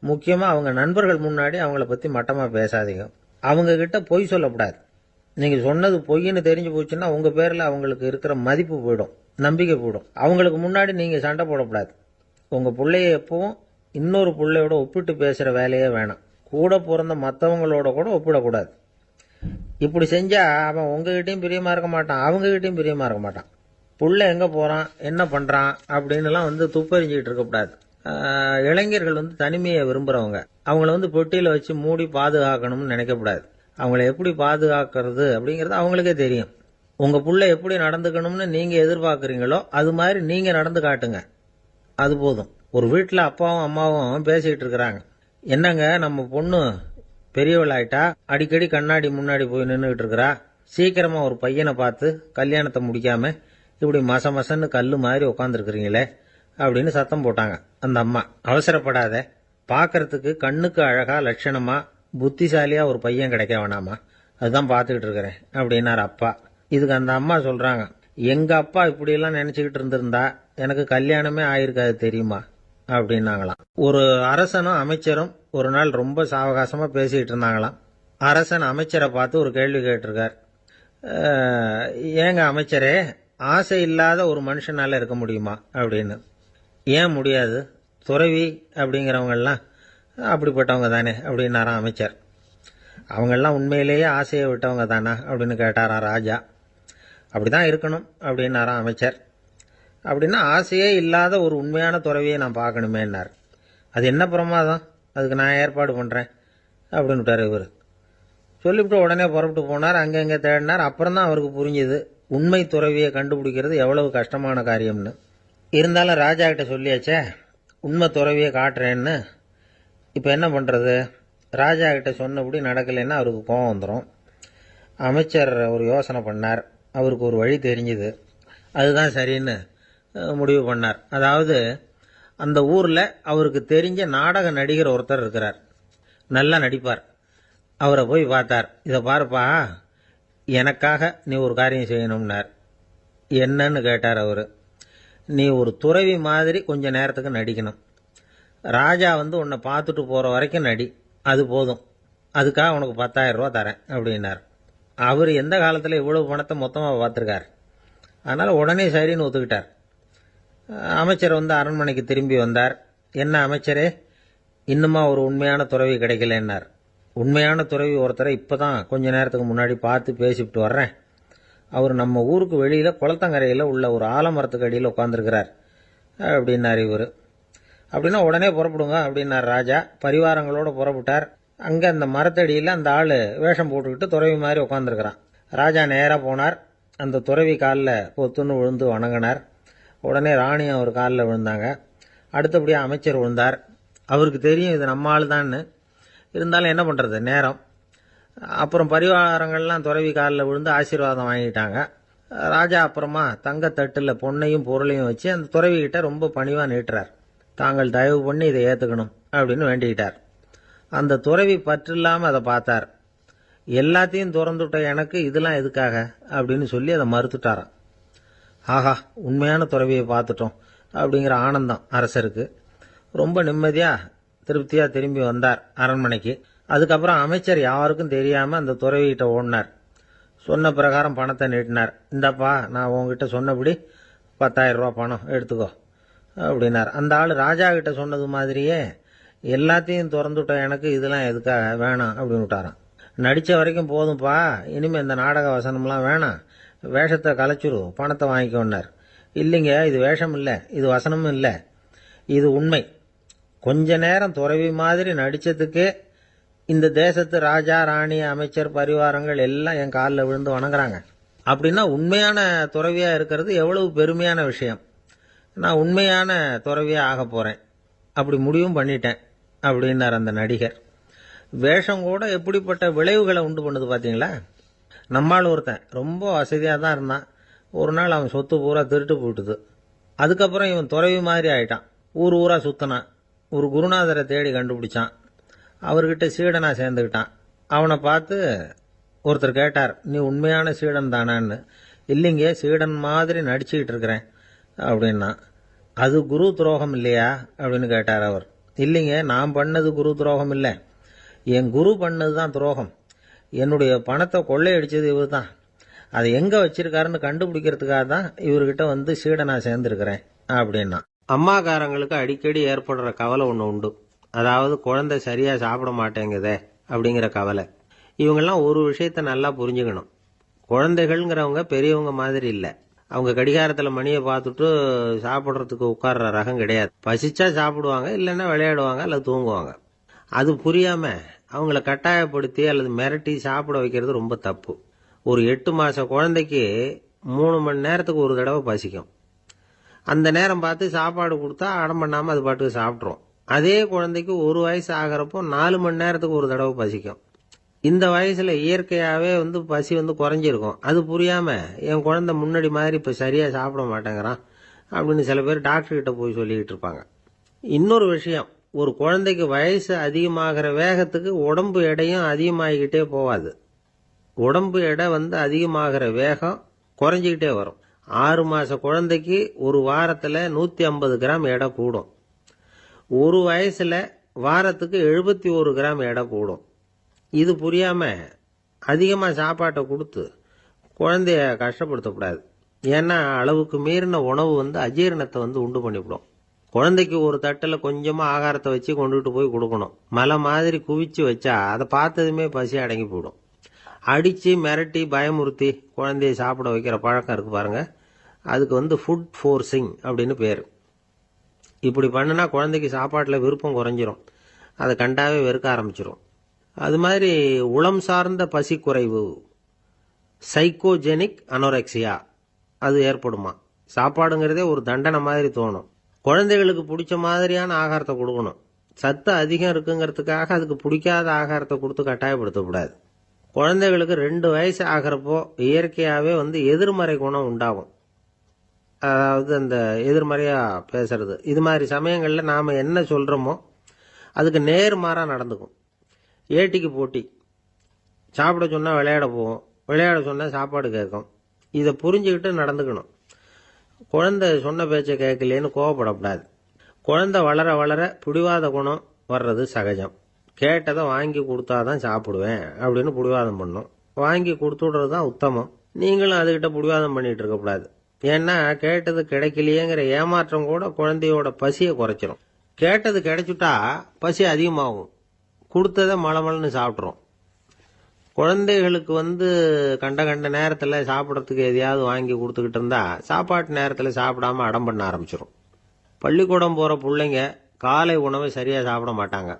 [SPEAKER 1] முக்கியமாக அவங்க நண்பர்கள் முன்னாடி அவங்கள பற்றி மட்டமாக பேசாதீங்க. அவங்க கிட்ட பொய் சொல்லக்கூடாது. நீங்கள் சொன்னது பொய்ன்னு தெரிஞ்சு போச்சுன்னா உங்கள் பேரில் அவங்களுக்கு இருக்கிற மதிப்பு போயிடும், நம்பிக்கை போயிடும். அவங்களுக்கு முன்னாடி நீங்கள் சண்டை போடக்கூடாது. உங்கள் பிள்ளைய எப்பவும் இன்னொரு பிள்ளையோட ஒப்பிட்டு பேசுகிற வேலையே வேணாம். கூட பிறந்த மற்றவங்களோட கூட ஒப்பிடக்கூடாது. இப்படி செஞ்சால் அவன் உங்ககிட்டையும் பிரியமாக இருக்க மாட்டான், அவங்ககிட்டையும் பிரியமாக இருக்க மாட்டான். புள்ள எங்கே போகிறான், என்ன பண்ணுறான் அப்படின்னுலாம் துப்பறிஞ்சிக்கிட்டு இருக்கக்கூடாது. இளைஞர்கள் தனிமையை விரும்புகிறவங்க. அவங்கள பெட்டியில் வச்சு மூடி பாதுகாக்கணும்னு நினைக்கக்கூடாது. அவங்கள எப்படி பாதுகாக்கிறது அப்படிங்கிறது அவங்களுக்கே தெரியும். உங்கள் புள்ள எப்படி நடந்துக்கணும்னு நீங்கள் எதிர்பார்க்குறீங்களோ அது மாதிரி நீங்கள் நடந்து காட்டுங்க, அது போதும். ஒரு வீட்டில் அப்பாவும் அம்மாவும் பேசிக்கிட்டு இருக்கிறாங்க. என்னங்க, நம்ம பொண்ணு பெரியவளாயிட்டா, அடிக்கடி கண்ணாடி முன்னாடி போய் நின்றுக்கிட்டு இருக்கிறா, சீக்கிரமாக ஒரு பையனை பார்த்து கல்யாணத்தை முடிக்காம இப்படி மசன்னு கல்லு மாதிரி உட்காந்துருக்குறீங்களே அப்படின்னு சத்தம் போட்டாங்க. அந்த அம்மா, அவசரப்படாத, பார்க்கறதுக்கு கண்ணுக்கு அழகா லட்சணமா புத்திசாலியா ஒரு பையன் கிடைக்க வேணாமா, அதுதான் பார்த்துக்கிட்டு இருக்கிறேன் அப்படின்னார் அப்பா. இதுக்கு அந்த அம்மா சொல்றாங்க, எங்க அப்பா இப்படியெல்லாம் நினைச்சுக்கிட்டு இருந்திருந்தா எனக்கு கல்யாணமே ஆயிருக்காது தெரியுமா அப்படின்னாங்களாம். ஒரு அரசனும் அமைச்சரும் ஒரு நாள் ரொம்ப சாவகாசமா பேசிக்கிட்டு இருந்தாங்களாம். அரசன் அமைச்சரை பார்த்து ஒரு கேள்வி கேட்டிருக்கார். ஏங்க அமைச்சரே, ஆசை இல்லாத ஒரு மனுஷனால இருக்க முடியுமா அப்படின்னு. ஏன் முடியாது, துறவி அப்படிங்கிறவங்கெல்லாம் அப்படிப்பட்டவங்க தானே அப்படின்னாராம் அமைச்சர். அவங்கெல்லாம் உண்மையிலேயே ஆசையை விட்டவங்க தானா அப்படின்னு கேட்டாராம் ராஜா. அப்படிதான் இருக்கணும் அப்படின்னாராம் அமைச்சர். அப்படின்னா ஆசையே இல்லாத ஒரு உண்மையான துறவியை நான் பார்க்கணுமேன்னார். அது என்ன பிரமாதம், அதுக்கு நான் ஏற்பாடு பண்ணுறேன் அப்படின்னு விட்டார் இவர். சொல்லிவிட்டு உடனே புறப்பட்டு போனார். அங்கங்கே தேடினார். அப்புறம் தான் அவருக்கு புரிஞ்சுது உண்மை துறவியை கண்டுபிடிக்கிறது எவ்வளவு கஷ்டமான காரியம்னு. இருந்தாலும் ராஜா கிட்ட சொல்லியாச்சே, உண்மை துறவியை காட்டுறேன்னு. இப்போ என்ன பண்ணுறது? ராஜா கிட்ட சொன்னபடி நடக்கலைன்னா அவருக்கு கோபம் வந்துடும். அமைச்சர் ஒரு யோசனை பண்ணார். அவருக்கு ஒரு வழி தெரிஞ்சுது. அதுதான் சரின்னு முடிவு பண்ணார். அதாவது அந்த ஊரில் அவருக்கு தெரிஞ்ச நாடக நடிகர் ஒருத்தர் இருக்கிறார், நல்லா நடிப்பார். அவரை போய் பார்த்தார். இதை பாருப்பா, எனக்காக நீ ஒரு காரியம் செய்யணும்னார். என்னன்னு கேட்டார் அவர். நீ ஒரு துறவி மாதிரி கொஞ்ச நேரத்துக்கு நடிக்கணும். ராஜா உன்னை பார்த்துட்டு போகிற வரைக்கும் நடி, அது போதும். அதுக்காக உனக்கு 10,000 ரூபா தரேன் அப்படின்னார். அவர் எந்த காலத்தில் இவ்வளவு பணத்தை மொத்தமாக பார்த்துருக்கார். அதனால் உடனே சரின்னு ஒத்துக்கிட்டார். அமைச்சர் அரண்மனைக்கு திரும்பி வந்தார். என்ன அமைச்சரே, இன்னுமா ஒரு உண்மையான துறவி கிடைக்கலன்னார். உண்மையான துறவி ஒருத்தரை இப்போ தான் கொஞ்ச நேரத்துக்கு முன்னாடி பார்த்து பேசிவிட்டு வர்றேன். அவர் நம்ம ஊருக்கு வெளியில் குளத்தங்கரையில் உள்ள ஒரு ஆலமரத்துக்கு அடியில் உட்காந்துருக்கிறார் அப்படின்னார் இவர். அப்படின்னா உடனே புறப்படுங்க அப்படின்னார் ராஜா. பரிவாரங்களோடு புறப்பட்டார். அங்கே அந்த மரத்தடியில் அந்த ஆள் வேஷம் போட்டுக்கிட்டு துறவி மாதிரி உட்காந்துருக்கிறான். ராஜா நேராக போனார். அந்த துறவி காலில் பொத்துன்னு விழுந்து வணங்கினார். உடனே ராணியும் அவர் காலில் விழுந்தாங்க. அடுத்தபடியாக அமைச்சர் விழுந்தார். அவருக்கு தெரியும் இது நம்ம ஆள் தான்னு. இருந்தாலும் என்ன பண்ணுறது, நேரம். அப்புறம் பரிவாரங்கள்லாம் துறவி காலில் விழுந்து ஆசீர்வாதம் வாங்கிட்டாங்க. ராஜா அப்புறமா தங்கத்தட்டில் பொன்னையும் பொருளையும் வச்சு அந்த துறவிகிட்ட ரொம்ப பணிவாக நீட்டுறார். தாங்கள் தயவு பண்ணி இதை ஏற்றுக்கணும் அப்படின்னு வேண்டிக்கிட்டார். அந்த துறவி பற்று இல்லாமல் அதை பார்த்தார். எல்லாத்தையும் திறந்துவிட்ட எனக்கு இதெல்லாம் எதுக்காக அப்படின்னு சொல்லி அதை மறுத்துட்டாராம். ஆஹா, உண்மையான துறவியை பார்த்துட்டோம் அப்படிங்கிற ஆனந்தம் அரசருக்கு. ரொம்ப நிம்மதியாக திருப்தியாக திரும்பி வந்தார் அரண்மனைக்கு. அதுக்கப்புறம் அமைச்சர் யாருக்கும் தெரியாமல் அந்த துறவிகிட்ட ஓடினார். சொன்ன பிரகாரம் பணத்தை நீட்டினார். இந்தப்பா, நான் உங்ககிட்ட சொன்னபடி 10,000 ரூபா பணம் எடுத்துக்கோ அப்படின்னார். அந்த ஆள் ராஜா கிட்ட சொன்னது மாதிரியே எல்லாத்தையும் திறந்துவிட்ட எனக்கு இதெல்லாம் எதுக்காக வேணாம் அப்படின்னு விட்டாராம். நடித்த வரைக்கும் போதும்ப்பா, இனிமேல் இந்த நாடக வசனம்லாம் வேணாம், வேஷத்தை கலைச்சிரு, பணத்தை வாங்கிக்கோன்னார். இல்லைங்க, இது வேஷம் இல்லை, இது வசனமும் இல்லை, இது உண்மை. கொஞ்ச நேரம் துறவி மாதிரி நடித்ததுக்கே இந்த தேசத்து ராஜா, ராணி, அமைச்சர், பரிவாரங்கள் எல்லாம் என் காலில் விழுந்து வணங்குறாங்க. அப்படின்னா உண்மையான துறவியாக இருக்கிறது எவ்வளவு பெருமையான விஷயம். நான் உண்மையான துறவியாக ஆக போகிறேன், அப்படி முடிவும் பண்ணிட்டேன் அப்படின்னார் அந்த நடிகர். வேஷம் கூட எப்படிப்பட்ட விளைவுகளை உண்டு பண்ணுது பார்த்தீங்களா. நம்மால் ஒருத்தன் ரொம்ப வசதியாக தான் இருந்தான். ஒரு நாள் அவன் சொத்து பூரா திருட்டு போயிட்டுது. அதுக்கப்புறம் இவன் துறவி மாதிரி ஆயிட்டான். ஊர் ஊராக சுற்றினான். ஒரு குருநாதரை தேடி கண்டுபிடிச்சான். அவர்கிட்ட சீடனாக சேர்ந்துக்கிட்டான். அவனை பார்த்து ஒருத்தர் கேட்டார், நீ உண்மையான சீடன் தானான்னு. இல்லைங்க, சீடன் மாதிரி நடிச்சுக்கிட்டு இருக்கிறேன் அப்படின்னா. அது குரு துரோகம் இல்லையா அப்படின்னு கேட்டார் அவர். இல்லைங்க, நான் பண்ணது குரு துரோகம் இல்லை, என் குரு பண்ணது தான் துரோகம். என்னுடைய பணத்தை கொள்ளையடிச்சது இவர் தான். அதை எங்கே வச்சிருக்காருன்னு கண்டுபிடிக்கிறதுக்காக தான் இவர்கிட்ட வந்து சீடனா சேர்ந்துருக்கிறேன் அப்படின்னா. அம்மாக்காரங்களுக்கு அடிக்கடி ஏற்படுற கவலை ஒன்று உண்டு. அதாவது குழந்தை சரியாக சாப்பிட மாட்டேங்குதே அப்படிங்கிற கவலை. இவங்கெல்லாம் ஒரு விஷயத்த நல்லா புரிஞ்சுக்கணும். குழந்தைகள்ங்கிறவங்க பெரியவங்க மாதிரி இல்லை. அவங்க கடிகாரத்தில் மணியை பார்த்துட்டு சாப்பிட்றதுக்கு உட்கார்ற ரகம் கிடையாது. பசிச்சா சாப்பிடுவாங்க, இல்லைன்னா விளையாடுவாங்க அல்லது தூங்குவாங்க. அது புரியாமல் அவங்கள கட்டாயப்படுத்தி அல்லது மிரட்டி சாப்பிட வைக்கிறது ரொம்ப தப்பு. ஒரு 8 மாத குழந்தைக்கு 3 மணி நேரத்துக்கு ஒரு தடவை பசிக்கும். அந்த நேரம் பார்த்து சாப்பாடு கொடுத்தா அடம் பண்ணாமல் அது பாட்டுக்கு சாப்பிட்றோம். அதே குழந்தைக்கு 1 வயசு ஆகிறப்போ 4 மணி நேரத்துக்கு ஒரு தடவை பசிக்கும். இந்த வயசில் இயற்கையாகவே பசி குறைஞ்சிருக்கும். அது புரியாமல் என் குழந்தை முன்னாடி மாதிரி இப்போ சரியாக சாப்பிட மாட்டேங்கிறான் அப்படின்னு சில பேர் டாக்டர்கிட்ட போய் சொல்லிக்கிட்டு இருப்பாங்க. இன்னொரு விஷயம், ஒரு குழந்தைக்கு வயசு அதிகமாகிற வேகத்துக்கு உடம்பு எடையும் அதிகமாகிக்கிட்டே போகாது. உடம்பு எடை அதிகமாகிற வேகம் குறைஞ்சிக்கிட்டே வரும். 6 மாத குழந்தைக்கு ஒரு வாரத்தில் 150 கிராம் எடை கூடும். ஒரு வயசில் வாரத்துக்கு 71 கிராம் எடை கூடும். இது புரியாமல் அதிகமாக சாப்பாட்டை கொடுத்து குழந்தைய கஷ்டப்படுத்தக்கூடாது. ஏன்னா அளவுக்கு மீறின உணவு அஜீரணத்தை உண்டு பண்ணிவிடும். குழந்தைக்கு ஒரு தட்டில் கொஞ்சமாக ஆகாரத்தை வச்சு கொண்டுகிட்டு போய் கொடுக்கணும். மலை மாதிரி குவிச்சு வச்சா அதை பார்த்ததுமே பசி அடங்கி போயிடும். அடித்து மிரட்டி பயமுறுத்தி குழந்தைய சாப்பிட வைக்கிற பழக்கம் இருக்குது பாருங்கள், அதுக்கு ஃபுட் ஃபோர்ஸிங் அப்படின்னு பேர். இப்படி பண்ணுனா குழந்தைக்கு சாப்பாட்டில் விருப்பம் குறைஞ்சிரும். அதை கண்டாவே வெறுக்க ஆரம்பிச்சிடும். அது மாதிரி உளம் சார்ந்த பசி குறைவு, சைக்கோஜெனிக் அனோரெக்சியா, அது ஏற்படுமா. சாப்பாடுங்கிறதே ஒரு தண்டனை மாதிரி தோணும். குழந்தைகளுக்கு பிடிச்ச மாதிரியான ஆகாரத்தை கொடுக்கணும். சத்து அதிகம் இருக்குங்கிறதுக்காக அதுக்கு பிடிக்காத ஆகாரத்தை கொடுத்து கட்டாயப்படுத்தக்கூடாது. குழந்தைகளுக்கு 2 வயசு ஆகிறப்போ இயற்கையாகவே எதிர்மறை குணம் உண்டாகும். அதாவது அந்த எதிர்மறையாக பேசுறது. இது மாதிரி சமயங்களில் நாம் என்ன சொல்கிறோமோ அதுக்கு நேர்மாறாக நடந்துக்கும். ஏட்டிக்கு போட்டி. சாப்பிட சொன்னால் விளையாட போவோம், விளையாட சொன்னால் சாப்பாடு கேட்கும். இதை புரிஞ்சுக்கிட்டு நடந்துக்கணும். குழந்தை சொன்ன பேச்சை கேட்கலேன்னு கோவப்படக்கூடாது. குழந்தை வளர வளர பிடிவாத குணம் வர்றது சகஜம். கேட்டதை வாங்கி கொடுத்தாதான் சாப்பிடுவேன் அப்படின்னு பிடிவாதம் பண்ணும். வாங்கி கொடுத்துடுறது தான் உத்தமம். நீங்களும் அதுகிட்ட பிடிவாதம் பண்ணிட்டு இருக்கக்கூடாது. ஏன்னா கேட்டது கிடைக்கலையேங்கிற ஏமாற்றம் கூட குழந்தையோட பசியை குறைச்சிரும். கேட்டது கிடைச்சுட்டா பசி அதிகமாகும். கொடுத்ததை மலமலன்னு சாப்பிட்றோம். குழந்தைகளுக்கு கண்ட கண்ட நேரத்தில் சாப்பிட்றதுக்கு எதையாவது வாங்கி கொடுத்துக்கிட்டு இருந்தா சாப்பாட்டு நேரத்தில் சாப்பிடாம அடம் பண்ண ஆரம்பிச்சிடும். பள்ளிக்கூடம் போகிற பிள்ளைங்க காலை உணவை சரியாக சாப்பிட மாட்டாங்க.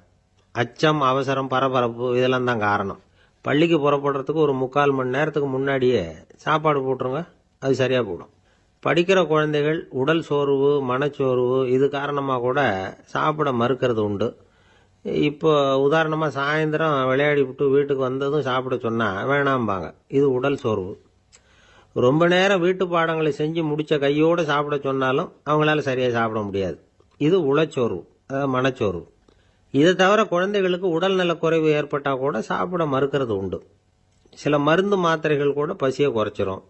[SPEAKER 1] அச்சம், அவசரம், பரபரப்பு இதெல்லாம் தான் காரணம். பள்ளிக்கு புறப்படுறதுக்கு ஒரு 3/4 மணி நேரத்துக்கு முன்னாடியே சாப்பாடு போட்டுருங்க, அது சரியாக போடும். படிக்கிற குழந்தைகள் உடல் சோர்வு, மனச்சோர்வு இது காரணமாக கூட சாப்பிட மறுக்கிறது உண்டு. இப்போ உதாரணமாக சாயந்தரம் விளையாடி விட்டு வீட்டுக்கு வந்ததும் சாப்பிட சொன்னால் வேணாம்பாங்க. இது உடல் சோர்வு. ரொம்ப நேரம் வீட்டு பாடங்களை செஞ்சு முடித்த கையோடு சாப்பிட சொன்னாலும் அவங்களால சரியாக சாப்பிட முடியாது. இது உளச்சோர்வு, அதாவது மனச்சோர்வு. இதை தவிர குழந்தைகளுக்கு உடல்நல குறைவு ஏற்பட்டால் கூட சாப்பிட மறுக்கிறது உண்டு. சில மருந்து மாத்திரைகள் கூட பசியை குறைச்சிரும்.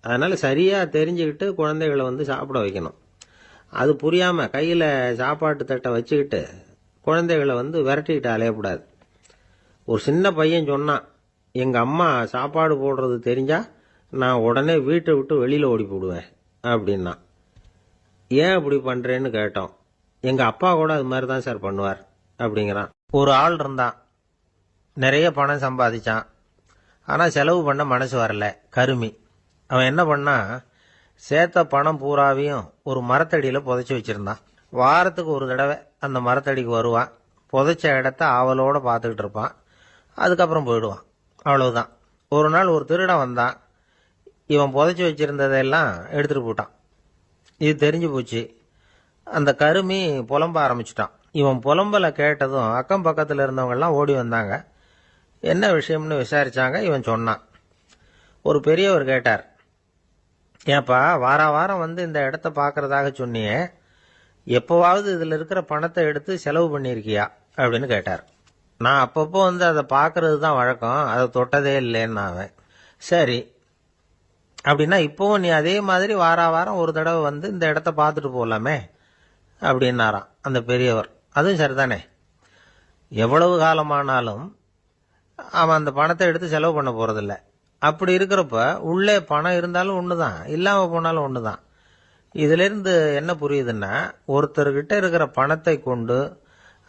[SPEAKER 1] அதனால் சரியாக தெரிஞ்சுக்கிட்டு குழந்தைகளை சாப்பிட வைக்கணும். அது புரியாமல் கையில் சாப்பாட்டு தட்டை வச்சுக்கிட்டு குழந்தைகளை விரட்டிக்கிட்டு அலையக்கூடாது. ஒரு சின்ன பையன் சொன்னான், எங்கள் அம்மா சாப்பாடு போடுறது தெரிஞ்சால் நான் உடனே வீட்டை விட்டு வெளியில் ஓடி போடுவேன் அப்படின்னா. ஏன் அப்படி பண்ணுறேன்னு கேட்டோம். எங்கள் அப்பா கூட அது மாதிரி தான் சார் பண்ணுவார் அப்படிங்கிறான். ஒரு ஆள் இருந்தான், நிறைய பணம் சம்பாதிச்சான். ஆனால் செலவு பண்ண மனசு வரல, கருமி. அவன் என்ன பண்ணா, சேர்த்த பணம் பூராவையும் ஒரு மரத்தடியில் புதைச்சி வச்சுருந்தான். வாரத்துக்கு ஒரு தடவை அந்த மரத்தடிக்கு வருவான். புதைச்ச இடத்த ஆவலோடு பார்த்துக்கிட்டு இருப்பான். அதுக்கப்புறம் போயிடுவான். அவ்வளவுதான். ஒரு நாள் ஒரு திருடன் வந்தான். இவன் புதைச்சி வச்சிருந்ததெல்லாம் எடுத்துகிட்டு போயிட்டான். இது தெரிஞ்சு போச்சு. அந்த கருமி புலம்ப ஆரம்பிச்சிட்டான். இவன் புலம்பலை கேட்டதும் அக்கம் பக்கத்தில் இருந்தவங்கெல்லாம் ஓடி வந்தாங்க. என்ன விஷயம்னு விசாரிச்சாங்க. இவன் சொன்னான். ஒரு பெரியவர் கேட்டார், ஏப்பா வாரம் இந்த இடத்த பார்க்கறதாக சொன்னியே, எப்போவாவது இதில் இருக்கிற பணத்தை எடுத்து செலவு பண்ணியிருக்கியா அப்படின்னு கேட்டார். நான் அப்பப்போ அதை பார்க்கறது தான் வழக்கம், அதை தொட்டதே இல்லைன்னு அவன். சரி, அப்படின்னா இப்போவும் நீ அதே மாதிரி வாரம் ஒரு தடவை இந்த இடத்த பார்த்துட்டு போகலாமே அப்படின்னாராம் அந்த பெரியவர். அதுவும் சரிதானே. எவ்வளவு காலமானாலும் அவன் அந்த பணத்தை எடுத்து செலவு பண்ண போறதில்ல. அப்படி இருக்கிறப்ப உள்ளே பணம் இருந்தாலும் ஒண்ணுதான், இல்லாம போனாலும் ஒண்ணுதான். இதுல இருந்து என்ன புரியுதுன்னா, ஒருத்தர்கிட்ட இருக்கிற பணத்தை கொண்டு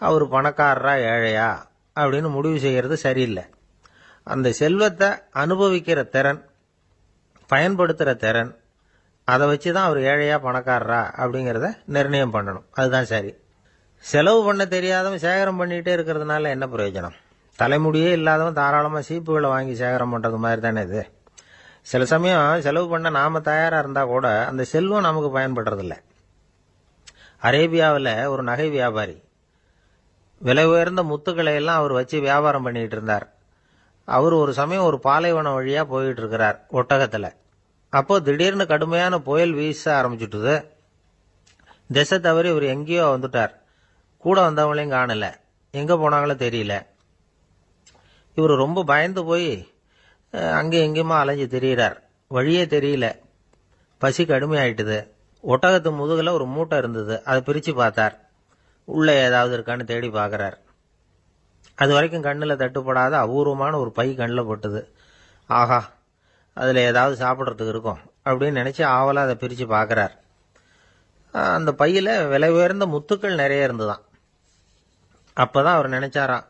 [SPEAKER 1] அவர் பணக்காரரா ஏழையா அப்படின்னு முடிவு செய்யறது சரியில்லை. அந்த செல்வத்தை அனுபவிக்கிற திறன், பயன்படுத்துற திறன், அதை வச்சுதான் அவர் ஏழையா பணக்காரரா அப்படிங்கிறத நிர்ணயம் பண்ணணும். அதுதான் சரி. செலவு பண்ண தெரியாதவன் சேகரம் பண்ணிட்டே இருக்கிறதுனால என்ன பிரயோஜனம்? தலைமுடியே இல்லாதவன் தாராளமா சீப்புகளை வாங்கி சேகரம் பண்றது மாதிரி தானே இது. சில சமயம் செலவு பண்ண நாம தயாரா இருந்தா கூட அந்த செல்வம் நமக்கு பயன்படுறதில்ல. அரேபியாவில் ஒரு நகை வியாபாரி விலை உயர்ந்த முத்துக்களை எல்லாம் அவர் வச்சு வியாபாரம் பண்ணிட்டு இருந்தார். அவர் ஒரு சமயம் ஒரு பாலைவனம் வழியா போயிட்டு இருக்கிறார் ஒட்டகத்துல. அப்போ திடீர்னு கடுமையான புயல் வீச ஆரம்பிச்சுட்டுது. திசை தவறி இவர் எங்கேயோ வந்துட்டார். கூட வந்தவங்களையும் காணல, எங்க போனாங்களோ தெரியல. இவர் ரொம்ப பயந்து போய் அங்கே எங்கேயுமா அலைஞ்சு திரியிறார். வழியே தெரியல. பசி கடுமையாயிட்டுது. ஒட்டகத்து முதுகுல ஒரு மூட்டை இருந்தது. அதை பிரிச்சு பார்த்தார். உள்ள ஏதாவது இருக்கான்னு தேடி பார்க்கறார். அது வரைக்கும் கண்ணில் தட்டுப்படாத அபூர்வமான ஒரு பை கண்ணில் பட்டுது. ஆஹா, அதில் ஏதாவது சாப்பிட்றதுக்கு இருக்கும் அப்படின்னு நினைச்சு ஆவலா அதை பிரித்து பார்க்கறார். அந்த பையில விலை உயர்ந்த முத்துக்கள் நிறைய இருந்துதான். அப்பதான் அவர் நினைச்சாராம்,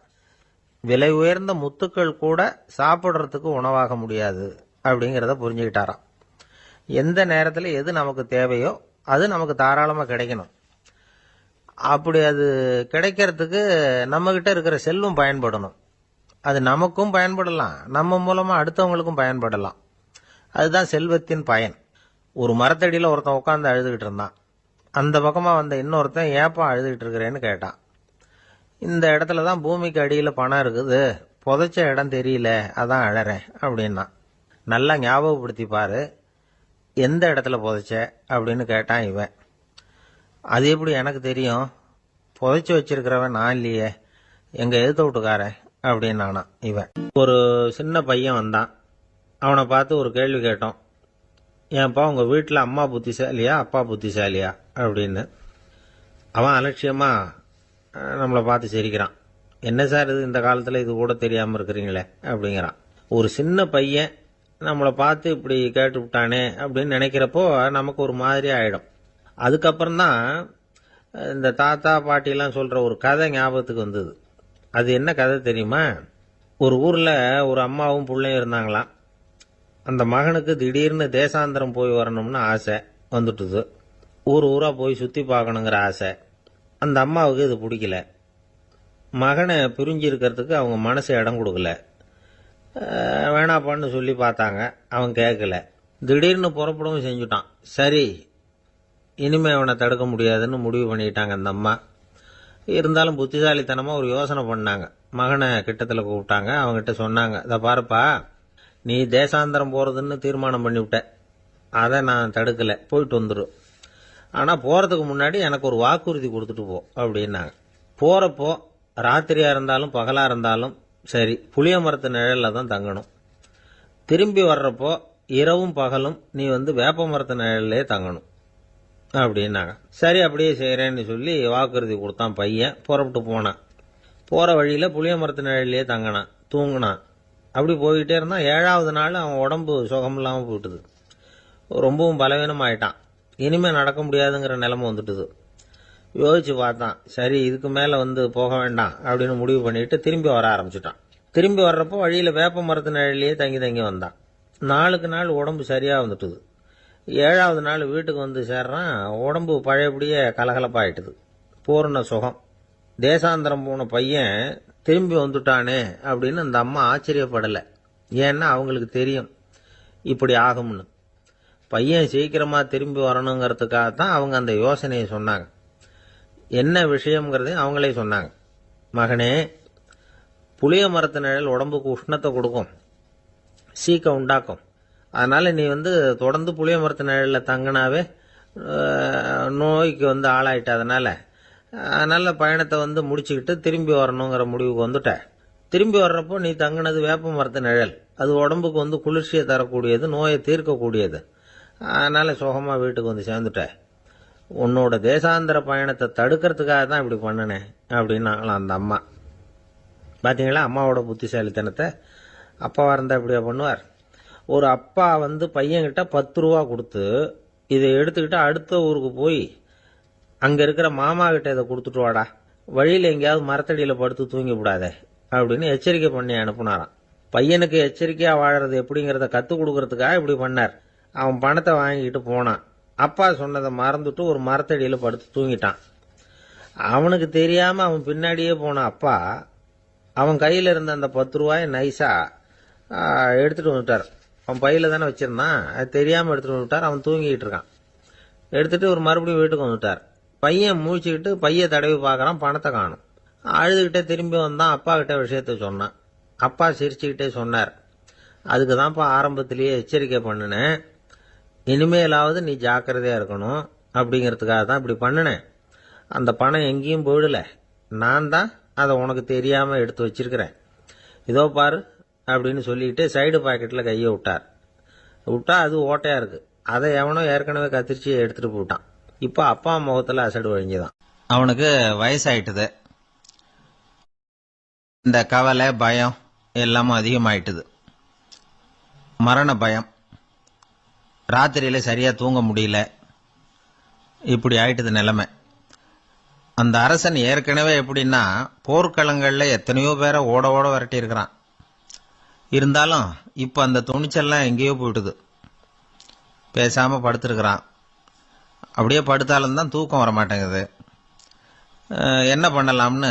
[SPEAKER 1] விலை உயர்ந்த முத்துக்கள் கூட சாப்பிட்றதுக்கு உணவாக முடியாது அப்படிங்கிறத புரிஞ்சுக்கிட்டாராம். எந்த நேரத்தில் எது நமக்கு தேவையோ அது நமக்கு தாராளமாக கிடைக்கணும். அப்படி அது கிடைக்கிறதுக்கு நம்ம கிட்ட இருக்கிற செல்வம் பயன்படணும். அது நமக்கும் பயன்படலாம், நம்ம மூலமா அடுத்தவங்களுக்கும் பயன்படலாம். அதுதான் செல்வத்தின் பயன். ஒரு மரத்தடியில் ஒருத்தன் உட்காந்து அழுதுகிட்டு இருந்தான். அந்த பக்கமா வந்த இன்னொருத்தன் ஏப்பா அழுதுகிட்டு இருக்கிறேன்னு கேட்டான். இந்த இடத்துல தான் பூமிக்கு அடியில் பணம் இருக்குது, புதைச்ச இடம் தெரியல, அதான் அழறேன் அப்படின்னா. நல்லா ஞாபகப்படுத்தி பாரு, எந்த இடத்துல புதைச்ச அப்படின்னு கேட்டான் இவன். அது எப்படி எனக்கு தெரியும், புதைச்சி வச்சிருக்கிறவன் நான் இல்லையே, எங்க எதிர்த்த வீட்டுக்காரன் அப்படின்னானா இவன். ஒரு சின்ன பையன் வந்தான். அவனை பார்த்து ஒரு கேள்வி கேட்டோம். ஏன்ப்பா உங்க வீட்டில் அம்மா புத்திசாலியா அப்பா புத்திசாலியா அப்படின்னு. அவன் அலட்சியமா நம்மளை பார்த்து சிரிக்கிறான். என்ன சார் இது, இந்த காலத்தில் இது கூட தெரியாமல் இருக்கிறீங்களே அப்படிங்கிறான். ஒரு சின்ன பையன் நம்மளை பார்த்து இப்படி கேட்டு விட்டானே அப்படின்னு நினைக்கிறப்போ நமக்கு ஒரு மாதிரி ஆயிடும். அதுக்கப்புறம்தான் இந்த தாத்தா பாட்டிலாம் சொல்ற ஒரு கதை ஞாபகத்துக்கு வந்தது. அது என்ன கதை தெரியுமா? ஒரு ஊர்ல ஒரு அம்மாவும் பிள்ளையும் இருந்தாங்களாம். அந்த மகனுக்கு திடீர்னு தேசாந்திரம் போய் வரணும்னு ஆசை வந்துட்டுது. ஊர் ஊரா போய் சுத்தி பார்க்கணுங்கிற ஆசை. அந்த அம்மாவுக்கு இது பிடிக்கல. மகனை பிரிஞ்சு இருக்கிறதுக்கு அவங்க மனசு இடம் கொடுக்கல. வேணாப்பான்னு சொல்லி பார்த்தாங்க, அவன் கேட்கல. திடீர்னு புறப்படவும் செஞ்சுட்டான். சரி, இனிமே அவனை தடுக்க முடியாதுன்னு முடிவு பண்ணிட்டாங்க அந்த அம்மா. இருந்தாலும் புத்திசாலித்தனமா ஒரு யோசனை பண்ணாங்க. மகனை கிட்டத்தில் கூப்பிட்டாங்க. அவங்ககிட்ட சொன்னாங்க, இதை பாருப்பா, நீ தேசாந்திரம் போறதுன்னு தீர்மானம் பண்ணிவிட்ட, அதை நான் தடுக்கல, போயிட்டு வந்துடும். ஆனா போறதுக்கு முன்னாடி எனக்கு ஒரு வாக்குறுதி கொடுத்துட்டு போ அப்படின்னாங்க. போறப்போ ராத்திரியா இருந்தாலும் பகலா இருந்தாலும் சரி, புளிய மரத்து நிழல்ல தான் தங்கணும். திரும்பி வர்றப்போ இரவும் பகலும் நீ வேப்ப மரத்து நிழல்லே தங்கணும் அப்படின்னாங்க. சரி, அப்படியே செய்யறேன்னு சொல்லி வாக்குறுதி கொடுத்தான் பையன். புறப்பட்டு போனான். போற வழியில புளிய மரத்து நிழல்லே தங்கினான், தூங்கினான். அப்படி போயிட்டே இருந்தான். 7வது நாள் அவன் உடம்பு சுகம் இல்லாம போயிட்டுது. ரொம்பவும் பலவீனம் ஆயிட்டான். இனிமே நடக்க முடியாதுங்கிற நிலைமை வந்துட்டுது. யோசிச்சு பார்த்தான். சரி, இதுக்கு மேல போக வேண்டாம் அப்படின்னு முடிவு பண்ணிட்டு திரும்பி வர ஆரம்பிச்சுட்டான். திரும்பி வர்றப்போ வழியில வேப்ப மரத்து நிழலையே தங்கி தங்கி வந்தான். நாளுக்கு நாள் உடம்பு சரியா வந்துட்டுது. 7வது நாள் வீட்டுக்கு சேர்றான். உடம்பு பழையபடியே கலகலப்பாயிட்டுது. பூர்ண சுகம். தேசாந்திரம் போன பையன் திரும்பி வந்துட்டானே அப்படின்னு அந்த அம்மா ஆச்சரியப்படலை. ஏன்னா அவங்களுக்கு தெரியும் இப்படி ஆகும்னு. பையன் சீக்கிரமா திரும்பி வரணுங்கிறதுக்காகத்தான் அவங்க அந்த யோசனையை சொன்னாங்க. என்ன விஷயம்ங்கிறதையும் அவங்களே சொன்னாங்க. மகனே, புளிய மரத்து நிழல் உடம்புக்கு உஷ்ணத்தை கொடுக்கும், சீக்க உண்டாக்கும். அதனால நீ தொடர்ந்து புளிய மரத்து நிழல்ல தங்கினாவே நோய்க்கு ஆளாயிட்ட. அதனால பயணத்தை முடிச்சுக்கிட்டு திரும்பி வரணுங்கிற முடிவுக்கு வந்துட்ட. திரும்பி வர்றப்போ நீ தங்கினது வேப்ப மரத்து நிழல். அது உடம்புக்கு குளிர்ச்சியை தரக்கூடியது, நோயை தீர்க்கக்கூடியது. அதனால சுகமா வீட்டுக்கு சேர்ந்துட்ட. உன்னோட தேசாந்திர பயணத்தை தடுக்கிறதுக்காக தான் இப்படி பண்ணினேன் அப்படின்னாங்களாம் அந்த அம்மா. பார்த்தீங்களா அம்மாவோட புத்திசாலித்தனத்தை? அப்பாவாக இருந்தால் இப்படியா பண்ணுவார்? ஒரு அப்பா பையன்கிட்ட 10 ரூபா கொடுத்து இதை எடுத்துக்கிட்டு அடுத்த ஊருக்கு போய் அங்கே இருக்கிற மாமா கிட்ட இதை கொடுத்துட்டு வாடா, வழியில் எங்கேயாவது மரத்தடியில் படுத்து தூங்கி விடாதே அப்படின்னு எச்சரிக்கை பண்ணி அனுப்புனாராம். பையனுக்கு எச்சரிக்கையாக வாழறது எப்படிங்கிறத கற்றுக் கொடுக்கறதுக்காக இப்படி பண்ணார். அவன் பணத்தை வாங்கிட்டு போனான். அப்பா சொன்னதை மறந்துட்டு ஒரு மரத்தடியில் படுத்து தூங்கிட்டான். அவனுக்கு தெரியாமல் அவன் பின்னாடியே போன அப்பா அவன் கையில் இருந்த அந்த 10 ரூபாயை நைஸாக எடுத்துகிட்டு வந்துட்டார். அவன் பையில் தானே வச்சுருந்தான், அது தெரியாமல் எடுத்துகிட்டு வந்துட்டார். அவன் தூங்கிக்கிட்டு இருக்கான். எடுத்துகிட்டு ஒரு மறுபடியும் வீட்டுக்கு வந்துட்டார். பையன் மூழ்கிக்கிட்டு பையை தடவி பார்க்குறான், பணத்தை காணும். அழுதுகிட்டே திரும்பி வந்தான். அப்பா கிட்ட விஷயத்த சொன்னான். அப்பா சிரிச்சுக்கிட்டே சொன்னார், அதுக்கு தான்ப்பா ஆரம்பத்திலேயே எச்சரிக்கை பண்ணினேன், இனிமேலாவது நீ ஜாக்கிரதையாக இருக்கணும் அப்படிங்கிறதுக்காக தான் இப்படி பண்ணினேன். அந்த பணம் எங்கேயும் போயிடல, நான் தான் அதை உனக்கு தெரியாமல் எடுத்து வச்சிருக்கிறேன். இதோ பாரு அப்படின்னு சொல்லிட்டு சைடு பாக்கெட்டில் கையை விட்டா அது ஓட்டையாக இருக்குது. அதை எவனோ ஏற்கனவே கத்திரிச்சு எடுத்துகிட்டு போட்டான். இப்போ அப்பா முகத்தில் அசடு வழிஞ்சுதான். அவனுக்கு வயசாயிட்டுது. இந்த கவலை பயம் எல்லாமும் அதிகமாயிட்டுது. மரண பயம், ராத்திரியில் சரியாக தூங்க முடியல, இப்படி ஆயிட்டுது நிலைமை. அந்த அரசன் ஏற்கனவே எப்படின்னா போர்க்களங்களில் எத்தனையோ பேரை ஓட ஓட விரட்டி இருக்கிறான். இருந்தாலும் இப்போ அந்த துணிச்சல்லாம் எங்கேயோ போயிட்டுது. பேசாமல் படுத்துருக்கிறான். அப்படியே படுத்தாலும் தான் தூக்கம் வர மாட்டேங்குது. என்ன பண்ணலாம்னு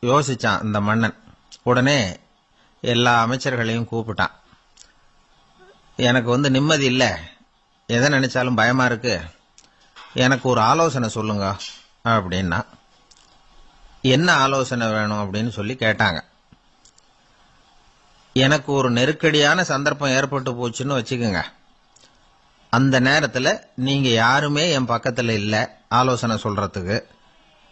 [SPEAKER 1] யோசித்தான் இந்த மன்னன். உடனே எல்லா அமைச்சர்களையும் கூப்பிட்டான். எனக்கு நிம்மதி இல்லை, எதை நினைச்சாலும் பயமா இருக்கு, எனக்கு ஒரு ஆலோசனை சொல்லுங்க அப்படின்னா. என்ன ஆலோசனை வேணும் அப்படின்னு சொல்லி கேட்டாங்க. எனக்கு ஒரு நெருக்கடியான சந்தர்ப்பம் ஏற்பட்டு போச்சுன்னு வச்சுக்கோங்க. அந்த நேரத்தில் நீங்கள் யாருமே என் பக்கத்தில் இல்லை ஆலோசனை சொல்கிறதுக்கு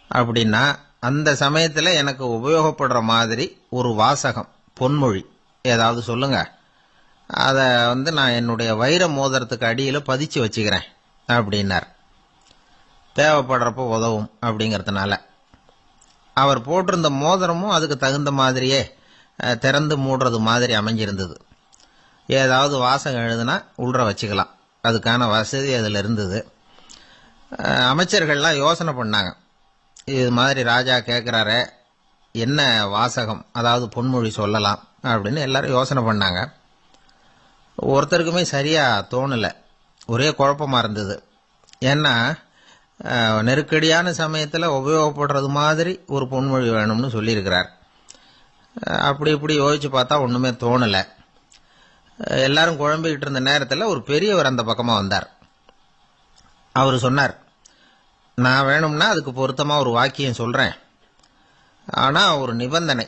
[SPEAKER 1] அப்படின்னா, அந்த சமயத்தில் எனக்கு உபயோகப்படுற மாதிரி ஒரு வாசகம், பொன்மொழி ஏதாவது சொல்லுங்க. அதை நான் என்னுடைய வைர மோதிரத்துக்கு அடியில் பதிச்சு வச்சுக்கிறேன் அப்படின்னார். தேவைப்படுறப்போ உதவும் அப்படிங்கிறதுனால. அவர் போட்டிருந்த மோதிரமும் அதுக்கு தகுந்த மாதிரியே திறந்து மூடுறது மாதிரி அமைஞ்சிருந்தது. ஏதாவது வாசகம் எழுதுனா உள்ற வச்சுக்கலாம், அதுக்கான வசதி அதில் இருந்தது. அமைச்சர்கள்லாம் யோசனை பண்ணாங்க, இது மாதிரி ராஜா கேட்குறாரு, என்ன வாசகம் அதாவது பொன்மொழி சொல்லலாம் அப்படின்னு எல்லாரும் யோசனை பண்ணாங்க. ஒருத்தருக்குமே சரியாக தோணலை, ஒரே குழப்பமாக இருந்தது. ஏன்னா நெருக்கடியான சமயத்தில் உபயோகப்படுறது மாதிரி ஒரு பொன்மொழி வேணும்னு சொல்லியிருக்கிறார். அப்படி இப்படி யோசிச்சு பார்த்தா ஒன்றுமே தோணலை. எல்லாரும் குழம்பிக்கிட்டு இருந்த நேரத்தில் ஒரு பெரியவர் அந்த பக்கமாக வந்தார். அவர் சொன்னார், நான் வேணும்னா அதுக்கு பொருத்தமாக ஒரு வாக்கியம் சொல்கிறேன், ஆனால் ஒரு நிபந்தனை.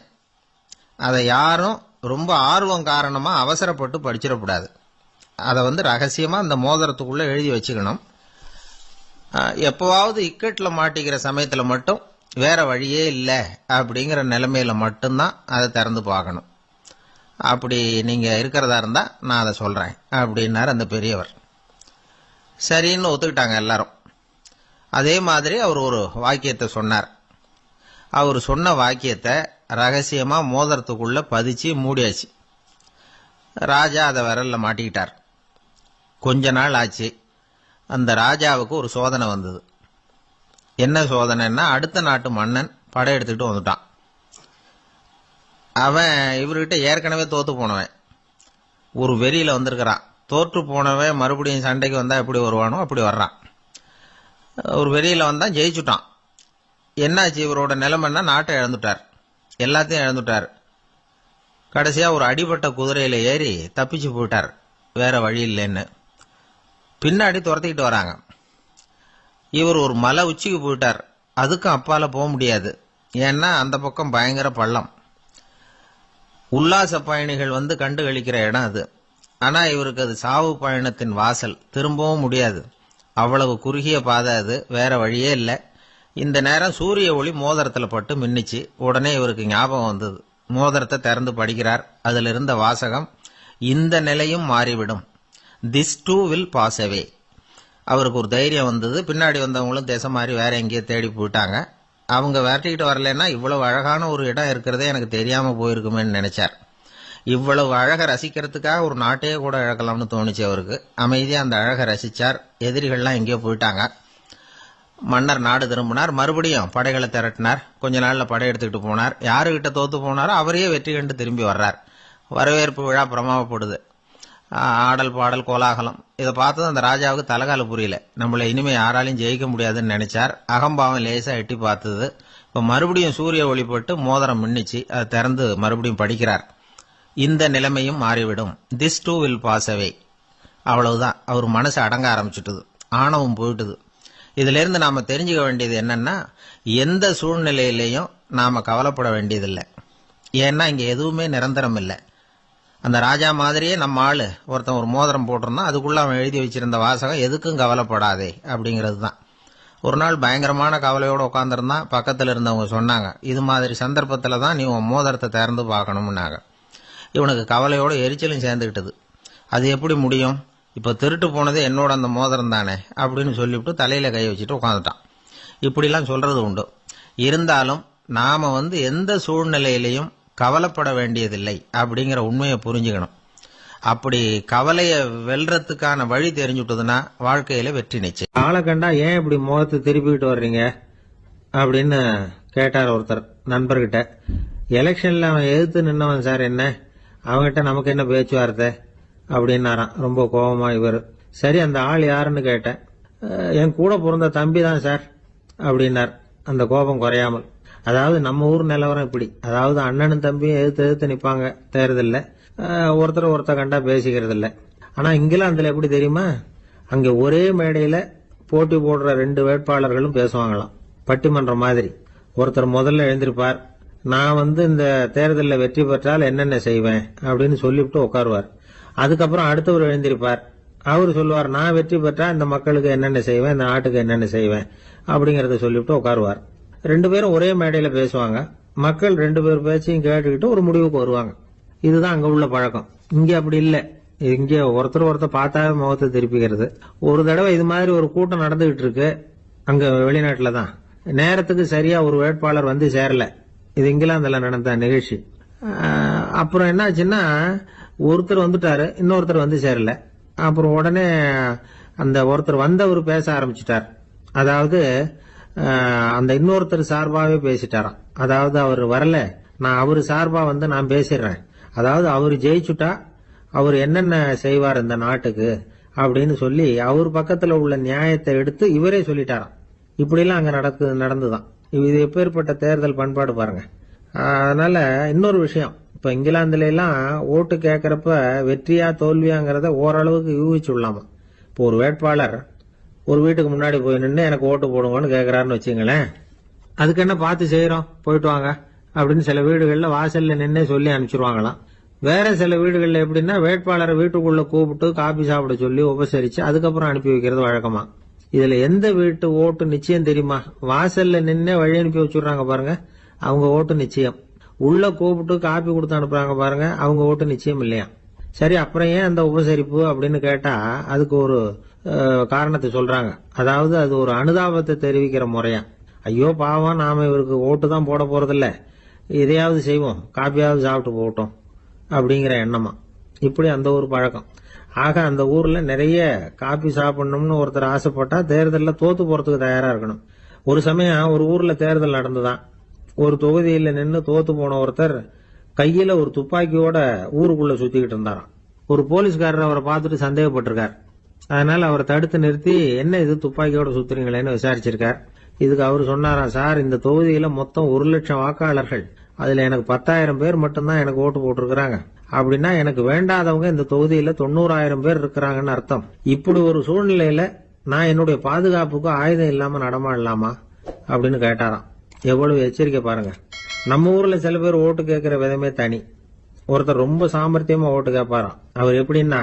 [SPEAKER 1] அதை யாரும் ரொம்ப ஆர்வம் காரணமாக அவசரப்பட்டு படிச்சிடக்கூடாது. அதை ரகசியமாக அந்த மோதிரத்துக்குள்ளே எழுதி வச்சுக்கணும். எப்போவாவது இக்கட்டில் மாட்டிக்கிற சமயத்தில் மட்டும் வேற வழியே இல்லை அப்படிங்கிற நிலைமையில மட்டும்தான் அதை திறந்து பார்க்கணும். அப்படி நீங்கள் இருக்கிறதா இருந்தால் நான் அதை சொல்கிறேன் அப்படின்னார் அந்த பெரியவர். சரின்னு ஒத்துக்கிட்டாங்க எல்லாரும். அதே மாதிரி அவர் ஒரு வாக்கியத்தை சொன்னார். அவர் சொன்ன வாக்கியத்தை ரகசியமாக மோதிரத்துக்குள்ளே பதிச்சு மூடியாச்சு. ராஜா அதை விரலில் மாட்டிக்கிட்டார். கொஞ்ச நாள் ஆச்சு. அந்த ராஜாவுக்கு ஒரு சோதனை வந்தது. என்ன சோதனைன்னா, அடுத்த நாட்டு மன்னன் படையெடுத்துக்கிட்டு வந்துட்டான். அவன் இவர்கிட்ட ஏற்கனவே தோத்து போனவன், ஒரு வெறியில் வந்திருக்கிறான். தோற்று போனவன் மறுபடியும் சண்டைக்கு வந்தால் எப்படி வருவானோ அப்படி வர்றான். ஒரு வெறியில் வந்தான், ஜெயிச்சுட்டான். என்னாச்சு இவரோட நிலைமைன்னா, நாட்டை இழந்துட்டார், எல்லாத்தையும் இழந்துட்டார். கடைசியாக ஒரு அடிபட்ட குதிரையில் ஏறி தப்பிச்சு போயிட்டார், வேற வழி இல்லைன்னு. பின்னாடி துரத்திக்கிட்டு வராங்க. இவர் ஒரு மலை உச்சிக்கு போயிட்டார், அதுக்கும் அப்பால போக முடியாது, ஏன்னா அந்த பக்கம் பயங்கர பள்ளம். உல்லாச பயணிகள் கண்டு கழிக்கிற இடம் அது. ஆனா இவருக்கு அது சாவு பயணத்தின் வாசல், திரும்பவும் முடியாது, அவ்வளவு குறுகிய பாதை அது, வேற வழியே இல்லை. இந்த நேரம் சூரிய ஒளி மோதிரத்தில் பட்டு மின்னிச்சு. உடனே இவருக்கு ஞாபகம் வந்தது. மோதிரத்தை திறந்து படிக்கிறார். அதில் இருந்த வாசகம், இந்த நிலையும் மாறிவிடும், this too will pass away. அவருக்கு ஒரு தைரியம் வந்தது. பின்னாடி வந்தவங்களும் திசை மாதிரி வேற எங்கேயோ தேடி போயிட்டாங்க. அவங்க விரட்டிக்கிட்டு வரலன்னா இவ்வளவு அழகான ஒரு இடம் இருக்கிறதே எனக்கு தெரியாம போயிருக்குமேன்னு நினைச்சார். இவ்வளவு அழகை ரசிக்கிறதுக்காக ஒரு நாட்டையே கூட இழக்கலாம்னு தோணுச்சு அவருக்கு. அமைதியா அந்த அழகை ரசிச்சார். எதிரிகள்லாம் எங்கேயோ போயிட்டாங்க. மன்னர் நாடு திரும்பினார். மறுபடியும் படைகளை திரட்டினார். கொஞ்ச நாள்ல படை எடுத்துக்கிட்டு போனார். யாருகிட்ட தோத்து போனாரோ அவரையே வெற்றி கண்டு திரும்பி வர்றார். வரவேற்பு விழா பிரமாவப்படுது. ஆடல் பாடல் கோலாகலம். இதை பார்த்தது அந்த ராஜாவுக்கு தலைகால புரியல. நம்மளை இனிமே யாராலையும் ஜெயிக்க முடியாதுன்னு நினைச்சார். அகம்பாவம் லேசா எட்டி பார்த்தது. இப்ப மறுபடியும் சூரிய ஒளிப்பட்டு மோதிரம் மின்னிச்சு. அதை திறந்து மறுபடியும் படிக்கிறார். இந்த நிலைமையும் மாறிவிடும். This too will pass away. அவ்வளவுதான். அவர் மனசு அடங்க ஆரம்பிச்சுட்டுது. ஆணவம் போயிட்டுது. இதுல இருந்து நாம தெரிஞ்சுக்க வேண்டியது என்னன்னா, எந்த சூழ்நிலையிலையும் நாம கவலைப்பட வேண்டியதில்லை. ஏன்னா இங்க எதுவுமே நிரந்தரம் இல்லை. அந்த ராஜா மாதிரியே நம்ம ஆளு ஒருத்தன் ஒரு மோதிரம் போட்டிருந்தான். அதுக்குள்ள அவன் எழுதி வச்சிருந்த வாசகம் எதுக்கும் கவலைப்படாதே அப்படிங்கிறது தான். ஒரு நாள் பயங்கரமான கவலையோடு உட்காந்துருந்தான். பக்கத்தில் இருந்தவங்க சொன்னாங்க, இது மாதிரி சந்தர்ப்பத்தில் தான் நீ உன் மோதிரத்தை திறந்து பார்க்கணும்னாங்க. இவனுக்கு கவலையோட எரிச்சலும் சேர்ந்துக்கிட்டது. அது எப்படி முடியும்? இப்போ திருட்டு போனது என்னோட அந்த மோதிரம் தானே அப்படின்னு சொல்லிவிட்டு தலையில கை வச்சுட்டு உட்காந்துட்டான். இப்படிலாம் சொல்றது உண்டு. இருந்தாலும் நாம எந்த சூழ்நிலையிலையும் கவலைப்பட வேண்டியதில்லை அப்படிங்கிற உண்மையை புரிஞ்சுக்கணும். அப்படி கவலையை வெல்றதுக்கான வழி தெரிஞ்சுட்டதுன்னா வாழ்க்கையில வெற்றி நிச்சயம். ஆளை கண்டா ஏன் இப்படி முகத்தை திருப்பிக்கிட்டு வர்றீங்க அப்படின்னு கேட்டார் ஒருத்தர் நண்பர்கிட்ட. எலெக்ஷன்ல அவன் எதிர்த்து நின்னவன் சார், என்ன அவன்கிட்ட நமக்கு என்ன பேச்சுவார்த்தை அப்படின்னாராம் ரொம்ப கோபமா இவர். சரி, அந்த ஆள் யாருன்னு கேட்டேன். என் கூட பிறந்த தம்பி தான் சார் அப்படின்னார் அந்த கோபம் குறையாமல். அதாவது நம்ம ஊர் நிலவரம் இப்படி. அதாவது அண்ணனும் தம்பியும் எதிர்த்து நிப்பாங்க தேர்தல்ல. ஒருத்தர் கண்டா பேசிக்கிறது இல்ல. ஆனா இங்கிலாந்துல எப்படி தெரியுமா, அங்க ஒரே மேடையில போட்டி போடுற 2 வேட்பாளர்களும் பேசுவாங்களாம், பட்டிமன்றம் மாதிரி. ஒருத்தர் முதல்ல எழுந்திருப்பார், நான் இந்த தேர்தலில் வெற்றி பெற்றால் என்னென்ன செய்வேன் அப்படின்னு சொல்லிவிட்டு உட்காருவார். அதுக்கப்புறம் அடுத்தவர் எழுந்திருப்பார். அவர் சொல்லுவார், நான் வெற்றி பெற்றா இந்த மக்களுக்கு என்னென்ன செய்வேன், இந்த நாட்டுக்கு என்னென்ன செய்வேன் அப்படிங்கறத சொல்லிவிட்டு உட்காருவார். 2 பேரும் ஒரே மேடையில பேசுவாங்க. மக்கள் 2 பேர் பேச்சையும் கேட்டுக்கிட்டு ஒரு முடிவுக்கு வருவாங்க. இதுதான் அங்க உள்ள பழக்கம். இங்க அப்படி இல்ல. இங்க ஒருத்தர் பார்த்தாவே முகத்தை திருப்பிக்கிறது. ஒரு தடவை இது மாதிரி ஒரு கூட்டம் நடந்துகிட்டு இருக்கு அங்க வெளிநாட்டுல தான். நேரத்துக்கு சரியா ஒரு வேட்பாளர் சேரல. இது இங்கிலாந்துல நடந்த நிகழ்ச்சி. அப்புறம் என்னாச்சுன்னா, ஒருத்தர் வந்துட்டாரு, இன்னொருத்தர் சேரல. அப்புறம் உடனே அந்த ஒருத்தர் வந்தவர் பேச ஆரம்பிச்சுட்டார். அதாவது அந்த இன்னொருத்தர் சார்பாவே பேசிட்டாராம். அதாவது அவர் வரல, நான் அவரு சார்பா நான் பேசிடுறேன். அதாவது அவர் ஜெயிச்சுட்டா அவர் என்னென்ன செய்வார் இந்த நாட்டுக்கு அப்படின்னு சொல்லி அவர் பக்கத்துல உள்ள நியாயத்தை எடுத்து இவரே சொல்லிட்டாராம். இப்படிலாம் அங்க நடந்துதான். இது எப்பேற்பட்ட தேர்தல் பண்பாடு பாருங்க. அதனால இன்னொரு விஷயம், இப்ப இங்கிலாந்துல எல்லாம் ஓட்டு கேட்கறப்ப வெற்றியா தோல்வியாங்கிறத ஓரளவுக்கு யூகிச்சு விடலாமா. இப்போ ஒரு வேட்பாளர் ஒரு வீட்டுக்கு முன்னாடி போய் நின்று எனக்கு ஓட்டு போடுங்கன்னு கேட்கிறாருன்னு வச்சுங்களேன். அதுக்கு என்ன பார்த்து செய்யறோம், போயிட்டு வாங்க அப்படின்னு சில வீடுகள்ல வாசல்ல நின்னே சொல்லி அனுப்பிச்சிருவாங்களாம். வேற சில வீடுகள்ல எப்படின்னா, வேட்பாளரை வீட்டுக்குள்ள கூப்பிட்டு காபி சாப்பிட சொல்லி உபசரிச்சு அதுக்கப்புறம் அனுப்பி வைக்கிறது வழக்கமா. இதுல எந்த வீட்டு ஓட்டு நிச்சயம் தெரியுமா? வாசல்ல நின்னே வழி அனுப்பி வச்சுடுறாங்க பாருங்க, அவங்க ஓட்டு நிச்சயம். உள்ள கூப்பிட்டு காப்பி கொடுத்து அனுப்புறாங்க பாருங்க, அவங்க ஓட்டு நிச்சயம் இல்லையா. சரி, அப்புறம் ஏன் அந்த உபசரிப்பு அப்படின்னு கேட்டா அதுக்கு ஒரு காரணத்தை சொல்றாங்க. அதாவது அது ஒரு அனுதாபத்தை தெரிவிக்கிற முறையா. ஐயோ பாவம், நாம இவருக்கு ஓட்டு தான் போட போறதில்ல, இதையாவது செய்வோம், காப்பியாவது சாப்பிட்டு போகட்டும் அப்படிங்கிற எண்ணமா. இப்படி அந்த ஒரு பழக்கம். ஆக அந்த ஊர்ல நிறைய காப்பி சாப்பிடணும்னு ஒருத்தர் ஆசைப்பட்டா தேர்தலில் தோத்து போறதுக்கு தயாரா இருக்கணும். ஒரு சமயம் ஒரு ஊர்ல தேர்தல் நடந்துதான். ஒரு தொகுதியில நின்று தோத்து போன ஒருத்தர் கையில ஒரு துப்பாக்கியோட ஊருக்குள்ள சுத்திக்கிட்டு இருந்தாராம். ஒரு போலீஸ்காரர் அவரை பார்த்துட்டு சந்தேகப்பட்டிருக்கார். அதனால அவரை தடுத்து நிறுத்தி, என்ன இது துப்பாக்கியோட சுத்துறீங்களேன்னு விசாரிச்சிருக்கார். இதுக்கு அவர் சொன்னாராம், சார், இந்த தொகுதியில மொத்தம் 1,00,000 வாக்காளர்கள், அதுல எனக்கு 10,000 பேர் மட்டும்தான் எனக்கு ஓட்டு போட்டிருக்கிறாங்க. அப்படின்னா எனக்கு வேண்டாதவங்க இந்த தொகுதியில 90,000 பேர் இருக்கிறாங்கன்னு அர்த்தம். இப்படி ஒரு சூழ்நிலையில நான் என்னுடைய பாதுகாப்புக்கு ஆயுதம் இல்லாம நடமாடலாமா அப்படின்னு கேட்டாராம். எவ்வளவு எச்சரிக்கை பாருங்க. நம்ம ஊர்ல சில பேர் ஓட்டு கேட்கிற விதமே தனி. ஒருத்தர் ரொம்ப சாமர்த்தியமா ஓட்டு கேட்பாராம். அவர் எப்படின்னா,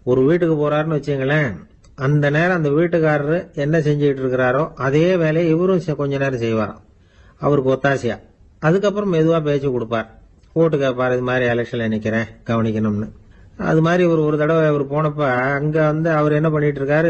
[SPEAKER 1] ஒரு வீட்டுக்கு போறாருன்னு வச்சுங்களேன், அந்த நேரம் அந்த வீட்டுக்காரரு என்ன செஞ்சுட்டு இருக்கிறாரோ அதே வேலையை இவரும் கொஞ்ச நேரம் செய்வாராம், அவருக்கு ஒத்தாசையா. அதுக்கப்புறம் மெதுவா பேச்சு கொடுப்பார், ஓட்டு கேட்பார், இது மாதிரி எலெக்ஷன்ல நிக்கிறேன் கவனிக்கணும்னு. அது மாதிரி ஒரு தடவை அவர் போனப்ப அங்க அவர் என்ன பண்ணிட்டு இருக்காரு,